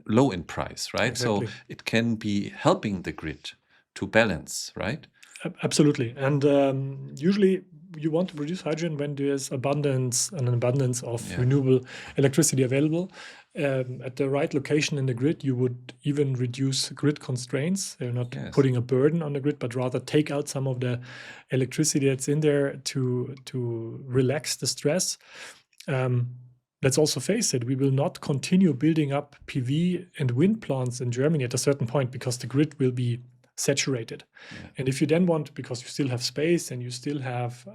low in price, right? Exactly. So it can be helping the grid to balance, right? Absolutely. And usually you want to produce hydrogen when there's an abundance of renewable electricity available. At the right location in the grid, you would even reduce grid constraints. You're not putting a burden on the grid, but rather take out some of the electricity that's in there to relax the stress. Let's also face it, we will not continue building up PV and wind plants in Germany at a certain point because the grid will be saturated. And if you then want, because you still have space and you still have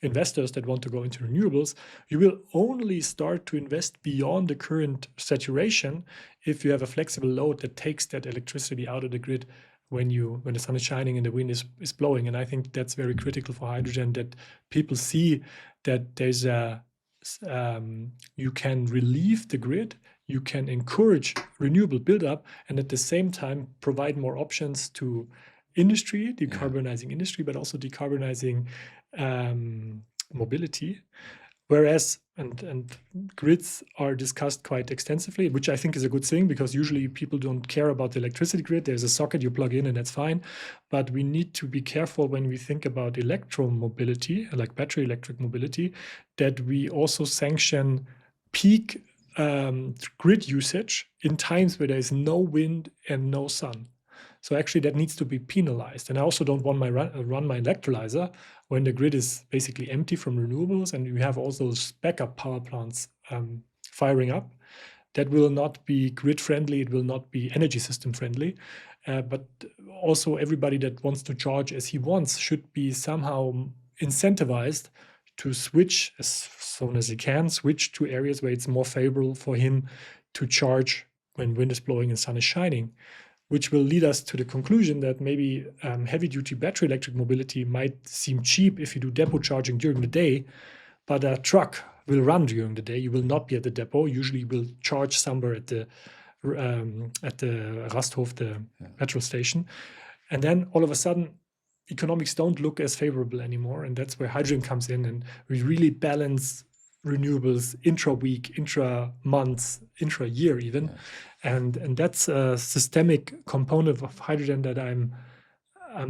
investors that want to go into renewables, you will only start to invest beyond the current saturation if you have a flexible load that takes that electricity out of the grid when the sun is shining and the wind is blowing. And I think that's very critical for hydrogen, that people see that there's you can relieve the grid, you can encourage renewable buildup, and at the same time provide more options to industry, decarbonizing industry, but also decarbonizing mobility. Whereas, and grids are discussed quite extensively, which I think is a good thing, because usually people don't care about the electricity grid. There's a socket you plug in and that's fine. But we need to be careful when we think about electromobility, like battery electric mobility, that we also sanction peak grid usage in times where there is no wind and no sun. So actually that needs to be penalized. And I also don't want run my electrolyzer when the grid is basically empty from renewables and we have all those backup power plants firing up. That will not be grid friendly. It will not be energy system friendly. But also everybody that wants to charge as he wants should be somehow incentivized to switch as soon as he can, switch to areas where it's more favorable for him to charge when wind is blowing and sun is shining, which will lead us to the conclusion that maybe heavy-duty battery electric mobility might seem cheap if you do depot charging during the day, but a truck will run during the day. You will not be at the depot. Usually, you will charge somewhere at the Rasthof, the petrol station, and then all of a sudden, economics don't look as favorable anymore, and that's where hydrogen comes in, and we really balance renewables intra-week, intra-month, intra-year even. And that's a systemic component of hydrogen that I'm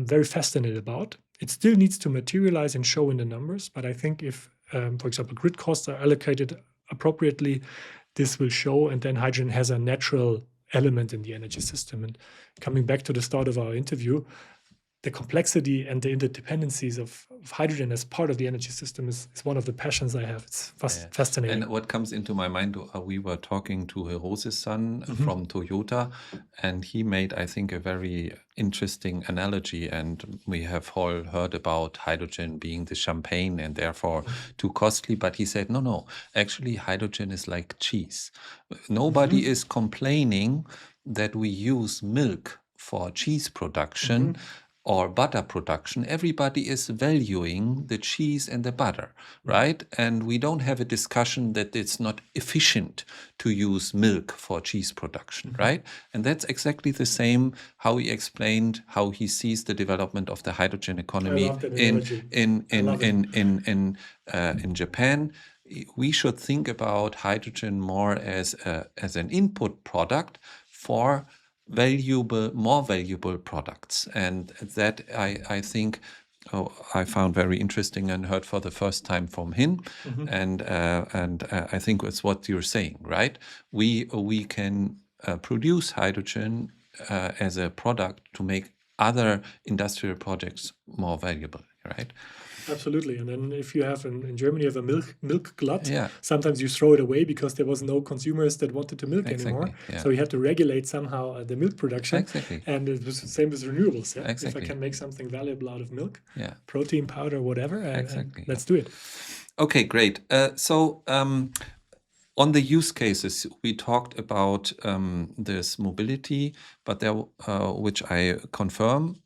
very fascinated about. It still needs to materialize and show in the numbers, but I think if, for example, grid costs are allocated appropriately, this will show, and then hydrogen has a natural element in the energy system. And coming back to the start of our interview, the complexity and the interdependencies of hydrogen as part of the energy system is one of the passions I have. It's fascinating. And what comes into my mind, we were talking to Hirose-san from Toyota, and he made, I think, a very interesting analogy. And we have all heard about hydrogen being the champagne and therefore too costly. But he said, no, actually, hydrogen is like cheese. Nobody is complaining that we use milk for cheese production. Or butter production. Everybody is valuing the cheese and the butter, right? And we don't have a discussion that it's not efficient to use milk for cheese production, right? And that's exactly the same how he explained how he sees the development of the hydrogen economy in Japan. We should think about hydrogen more as an input product for more valuable products, and that I think I found very interesting and heard for the first time from him, and I think it's what you're saying, right? We can produce hydrogen as a product to make other industrial projects more valuable, right? Absolutely. And then if you have in Germany, you have a milk glut. Sometimes you throw it away because there was no consumers that wanted to milk anymore. So you had to regulate somehow the milk production. And it was the same with renewables. If I can make something valuable out of milk, protein powder, whatever, and let's do it. Okay, great. So On the use cases, we talked about this mobility, but there, which I confirm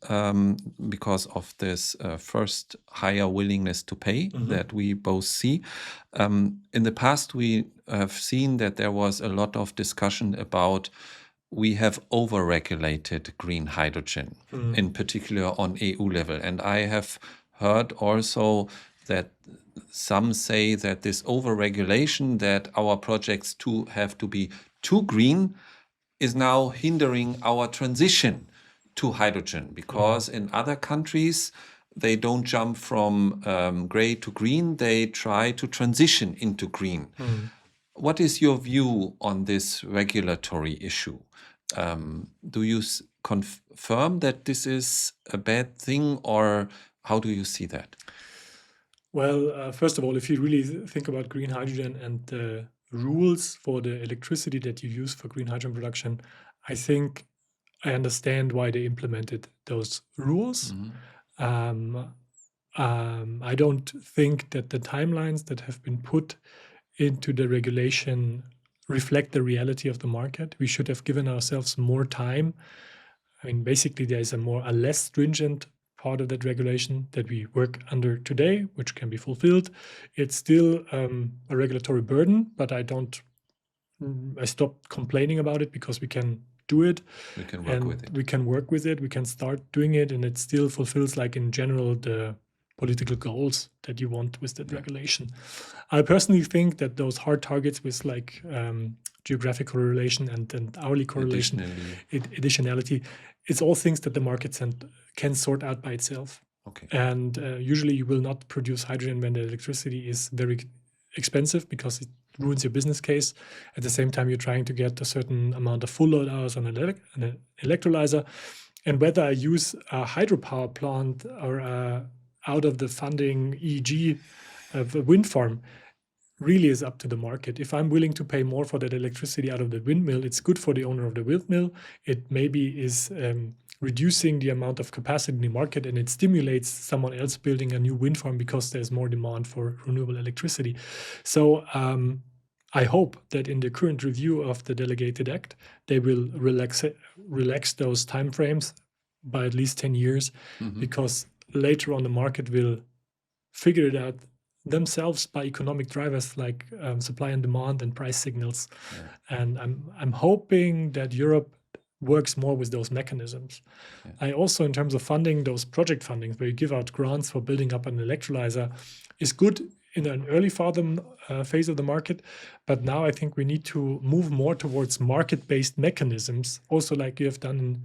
because of this first higher willingness to pay that we both see. In the past, we have seen that there was a lot of discussion about we have overregulated green hydrogen, in particular on EU level. And I have heard also that some say that this overregulation, that our projects have to be too green, is now hindering our transition to hydrogen, because in other countries, they don't jump from gray to green, they try to transition into green. What is your view on this regulatory issue? Do you confirm that this is a bad thing, or how do you see that? Well, first of all, if you really think about green hydrogen and the rules for the electricity that you use for green hydrogen production, I think I understand why they implemented those rules. I don't think that the timelines that have been put into the regulation reflect the reality of the market. We should have given ourselves more time. I mean, basically, there is a less stringent part of that regulation that we work under today, which can be fulfilled. It's still a regulatory burden, but I stopped complaining about it because we can do it. We can work with it. We can work with it. We can start doing it, and it still fulfills, like in general, the political goals that you want with that regulation. I personally think that those hard targets with like geographical correlation and hourly correlation, additionality, it's all things that the market can sort out by itself. Okay. And usually you will not produce hydrogen when the electricity is very expensive, because it ruins your business case. At the same time, you're trying to get a certain amount of full load hours on an electrolyzer. And whether I use a hydropower plant or out of the funding EEG of a wind farm really is up to the market. If I'm willing to pay more for that electricity out of the windmill, it's good for the owner of the windmill. It maybe is reducing the amount of capacity in the market, and it stimulates someone else building a new wind farm because there's more demand for renewable electricity. So I hope that in the current review of the Delegated Act, they will relax those timeframes by at least 10 years, because later on the market will figure it out themselves by economic drivers like supply and demand and price signals. And I'm hoping that Europe works more with those mechanisms. I also, in terms of funding, those project fundings where you give out grants for building up an electrolyzer is good in an early phase of the market. But now I think we need to move more towards market-based mechanisms, also like you have done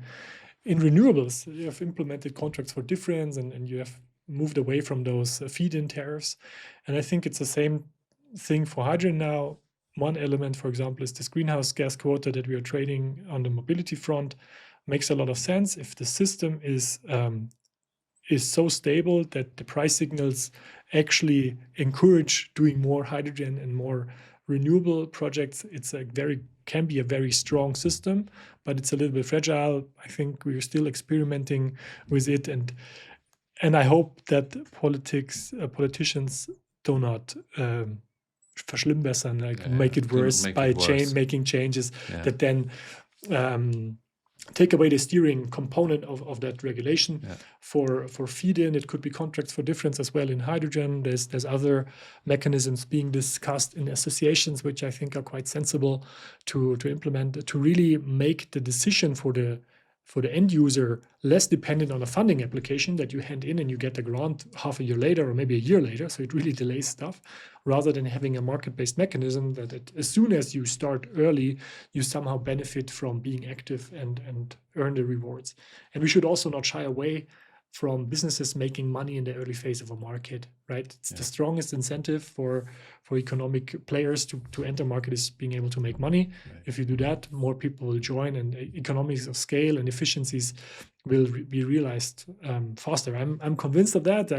in renewables. You have implemented contracts for difference, and you have moved away from those feed-in tariffs. And I think it's the same thing for hydrogen now. One element, for example, is this greenhouse gas quota that we are trading on the mobility front. Makes a lot of sense if the system is so stable that the price signals actually encourage doing more hydrogen and more renewable projects. It's can be a very strong system, but it's a little bit fragile. I think we're still experimenting with it, and I hope that politicians do not verschlimmbessern, make it worse by making changes that then take away the steering component of that regulation. For feed-in. It could be contracts for difference as well in hydrogen. There's other mechanisms being discussed in associations, which I think are quite sensible to implement, to really make the decision for the end user less dependent on a funding application that you hand in and you get a grant half a year later or maybe a year later. So it really delays stuff, rather than having a market-based mechanism that as soon as you start early, you somehow benefit from being active and earn the rewards. And we should also not shy away from businesses making money in the early phase of a market, right? It's the strongest incentive for economic players to enter market is being able to make money. Right. If you do that, more people will join, and economies of scale and efficiencies will be realized faster. I'm convinced of that.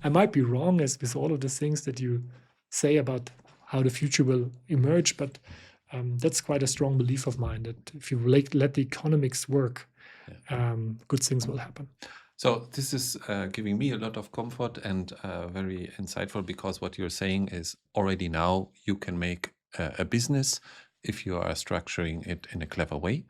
I might be wrong as with all of the things that you say about how the future will emerge, but that's quite a strong belief of mine, that if you let the economics work, good things will happen. So this is giving me a lot of comfort and very insightful, because what you're saying is already now you can make a business if you are structuring it in a clever way.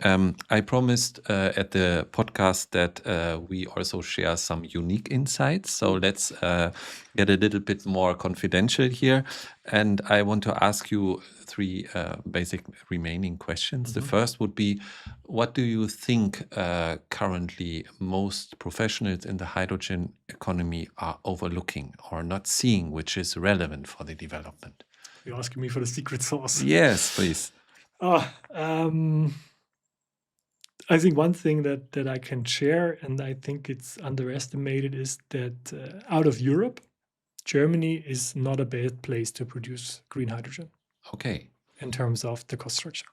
I promised at the podcast that we also share some unique insights. So let's get a little bit more confidential here. And I want to ask you three basic remaining questions. The first would be, what do you think currently most professionals in the hydrogen economy are overlooking or not seeing, which is relevant for the development? You're asking me for the secret sauce. Yes, please. I think one thing that I can share, and I think it's underestimated, is that out of Europe, Germany is not a bad place to produce green hydrogen. Okay. In terms of the cost structure.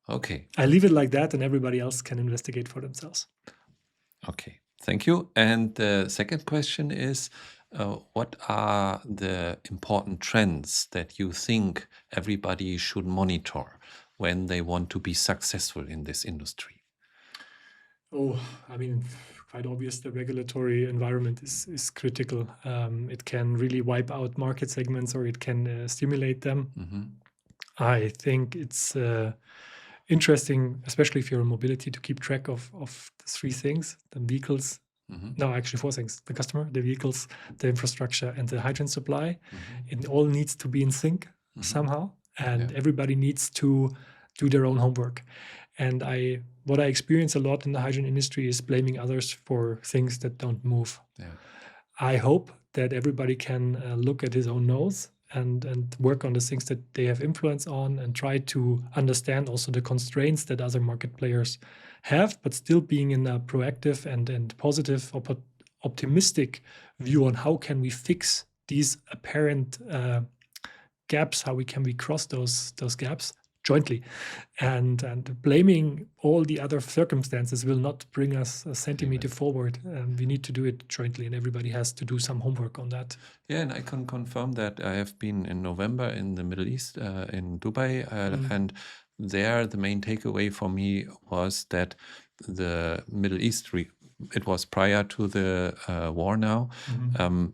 Okay. I leave it like that, and everybody else can investigate for themselves. Okay. Thank you. And the second question is, what are the important trends that you think everybody should monitor when they want to be successful in this industry? I mean, quite obvious, the regulatory environment is critical. It can really wipe out market segments, or it can stimulate them. I think it's interesting, especially if you're in mobility, to keep track of the three things: the vehicles. No, actually four things: the customer, the vehicles, the infrastructure, and the hydrogen supply. It all needs to be in sync somehow, and everybody needs to do their own homework. And what I experience a lot in the hydrogen industry is blaming others for things that don't move. I hope that everybody can look at his own nose and work on the things that they have influence on, and try to understand also the constraints that other market players have, but still being in a proactive and positive, optimistic view on how can we fix these apparent gaps, how can we cross those gaps jointly, and blaming all the other circumstances will not bring us a centimeter forward. We need to do it jointly, and everybody has to do some homework on that. Yeah, and I can confirm that I have been in November in the Middle East, in Dubai, and there the main takeaway for me was that the Middle East, it was prior to the war now,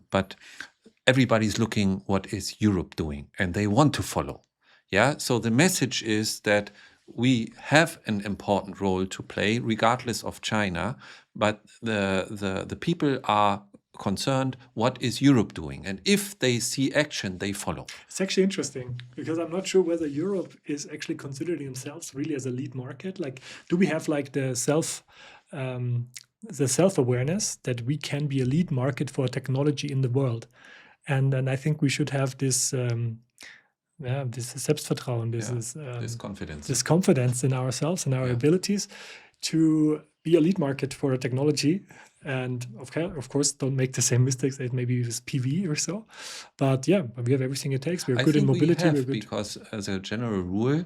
but everybody's looking what is Europe doing, and they want to follow. Yeah, so the message is that we have an important role to play, regardless of China, but the people are concerned what is Europe doing, and if they see action, they follow. It's actually interesting, because I'm not sure whether Europe is actually considering themselves really as a lead market. Like, do we have like the self-awareness that we can be a lead market for technology in the world? And I think we should have this this Selbstvertrauen, this confidence in ourselves and our abilities to be a lead market for a technology. And of course, don't make the same mistakes as maybe with PV or so. But we have everything it takes. We're good in mobility. We're good because, as a general rule,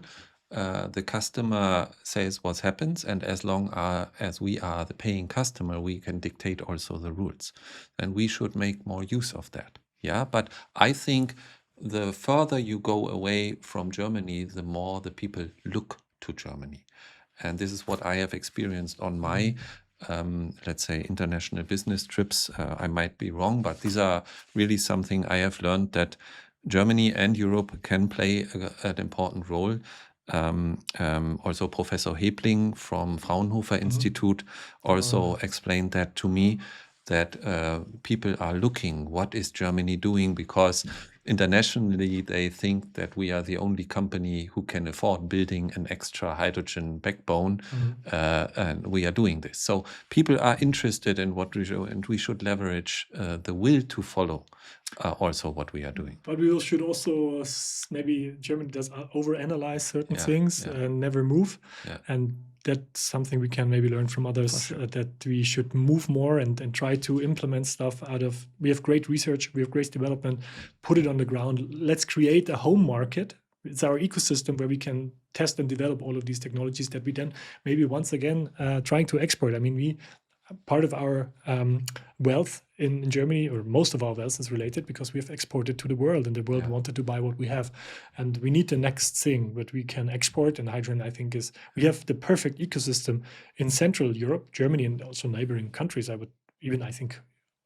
the customer says what happens, and as long as we are the paying customer, we can dictate also the rules, and we should make more use of that. Yeah, but I think the further you go away from Germany, the more the people look to Germany. And this is what I have experienced on my, let's say, international business trips. I might be wrong, but these are really something I have learned, that Germany and Europe can play an important role. Also, Professor Hebling from Fraunhofer Institute also explained that to me, that people are looking, what is Germany doing? Because internationally, they think that we are the only company who can afford building an extra hydrogen backbone, and we are doing this. So people are interested in what we do, and we should leverage the will to follow also what we are doing. But we should also, maybe Germany does overanalyze certain things and never move. And that's something we can maybe learn from others, that we should move more and try to implement stuff out of, we have great research, we have great development, put it on the ground. Let's create a home market. It's our ecosystem where we can test and develop all of these technologies that we then maybe once again trying to export. I mean, part of our wealth in Germany, or most of our wealth, is related because we have exported to the world, and the world wanted to buy what we have. And we need the next thing that we can export. And hydrogen, I think, we have the perfect ecosystem in Central Europe, Germany, and also neighboring countries. I think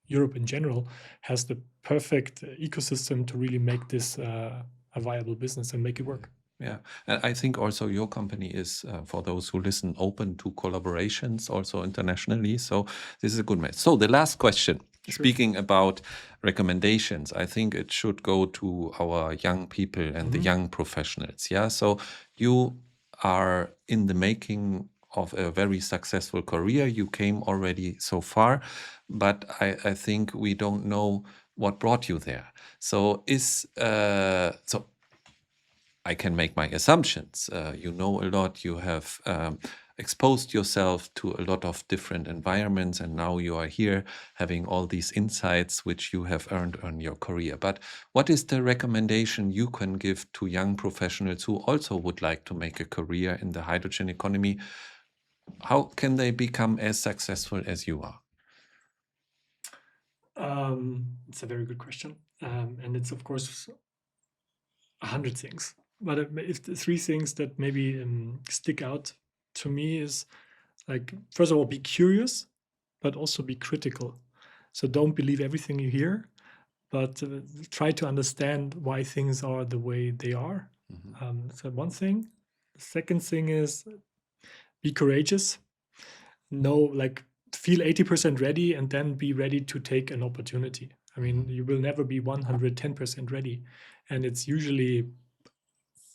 Europe in general has the perfect ecosystem to really make this a a viable business and make it work. Yeah, and I think also your company is, for those who listen, open to collaborations also internationally. So this is a good match. So the last question, speaking about recommendations, I think it should go to our young people and the young professionals. Yeah, so you are in the making of a very successful career. You came already so far, but I think we don't know what brought you there. So I can make my assumptions. You know a lot, you have exposed yourself to a lot of different environments, and now you are here having all these insights which you have earned on your career. But what is the recommendation you can give to young professionals who also would like to make a career in the hydrogen economy? How can they become as successful as you are? It's a very good question. And it's, of course, 100 things. But if the 3 things that maybe stick out to me is, like, first of all, be curious, but also be critical. So don't believe everything you hear, but try to understand why things are the way they are. So one thing. The second thing is be courageous. Feel 80% ready and then be ready to take an opportunity. I mean, you will never be 110% ready. And it's usually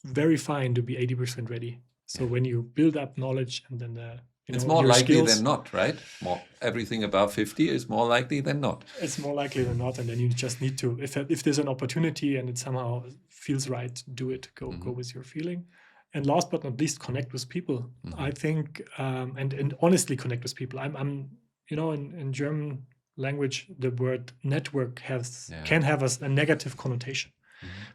very fine to be 80% ready. So when you build up knowledge and then it's more likely skills, than not, right? Everything above 50 is more likely than not. It's more likely than not, and then you just need to, if there's an opportunity and it somehow feels right, do it. Go with your feeling. And last but not least, connect with people. I think, and honestly connect with people. I'm in German language, the word network can have a negative connotation.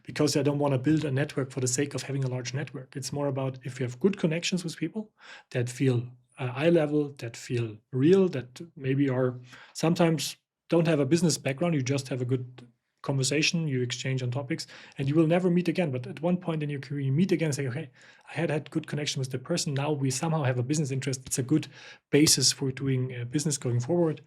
Because I don't want to build a network for the sake of having a large network. It's more about if you have good connections with people that feel eye level, that feel real, that maybe are sometimes don't have a business background, you just have a good conversation, you exchange on topics, and you will never meet again. But at one point in your career, you meet again and say, okay, I had good connection with the person. Now we somehow have a business interest. It's a good basis for doing business going forward.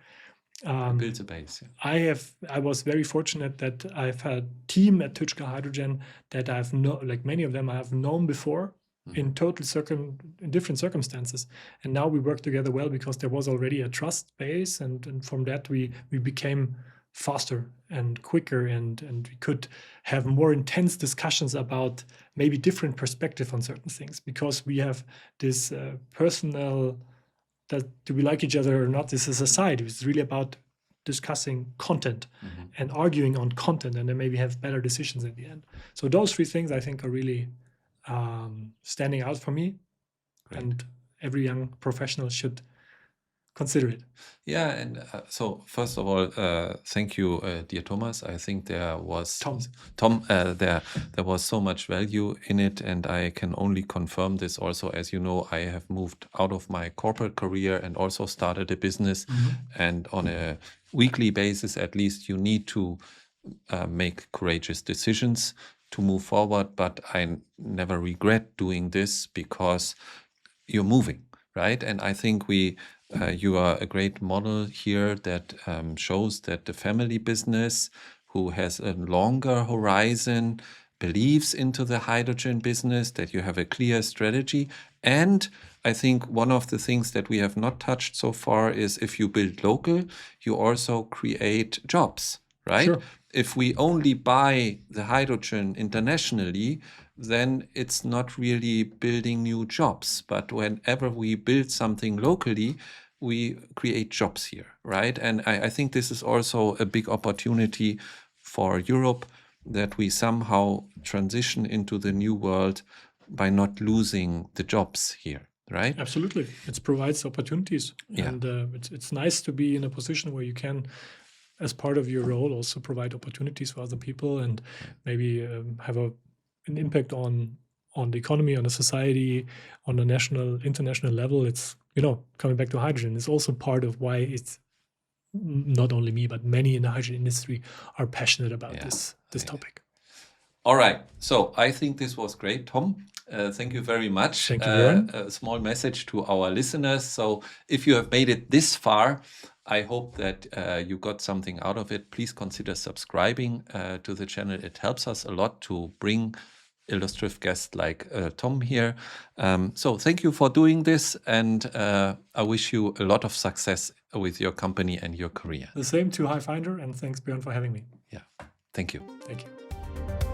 Builds a base. Yeah. I was very fortunate that I've had a team at Tyczka Hydrogen that I've many of them I have known before in different circumstances, and now we work together well because there was already a trust base, and from that we became faster and quicker, and we could have more intense discussions about maybe different perspective on certain things because we have this personal. That do we like each other or not? This is a side. It's really about discussing content and arguing on content, and then maybe have better decisions in the end. So those 3 things I think are really standing out for me. Great. And every young professional should consider it. Yeah, and so first of all, thank you, dear Thomas. I think there was there was so much value in it, and I can only confirm this. Also, as you know, I have moved out of my corporate career and also started a business, and on a weekly basis, at least, you need to make courageous decisions to move forward. But I never regret doing this because you're moving, right? And I think you are a great model here that shows that the family business who has a longer horizon believes into the hydrogen business, that you have a clear strategy. And I think one of the things that we have not touched so far is if you build local, you also create jobs, right? Sure. If we only buy the hydrogen internationally, then it's not really building new jobs. But whenever we build something locally, we create jobs here, right? And I think this is also a big opportunity for Europe, that we somehow transition into the new world by not losing the jobs here, right? Absolutely. It provides opportunities. Yeah. And it's nice to be in a position where you can, as part of your role, also provide opportunities for other people and maybe have an impact on the economy, on the society, on the national, international level. It's, coming back to hydrogen, it's also part of why it's not only me, but many in the hydrogen industry are passionate about this topic. All right. So I think this was great, Tom. Thank you very much. Thank you, Björn. A small message to our listeners. So if you have made it this far, I hope that you got something out of it. Please consider subscribing to the channel. It helps us a lot to bring illustrious guests like Tom here. So thank you for doing this, and I wish you a lot of success with your company and your career. The same to Highfinder, and thanks, Björn, for having me. Yeah, thank you. Thank you.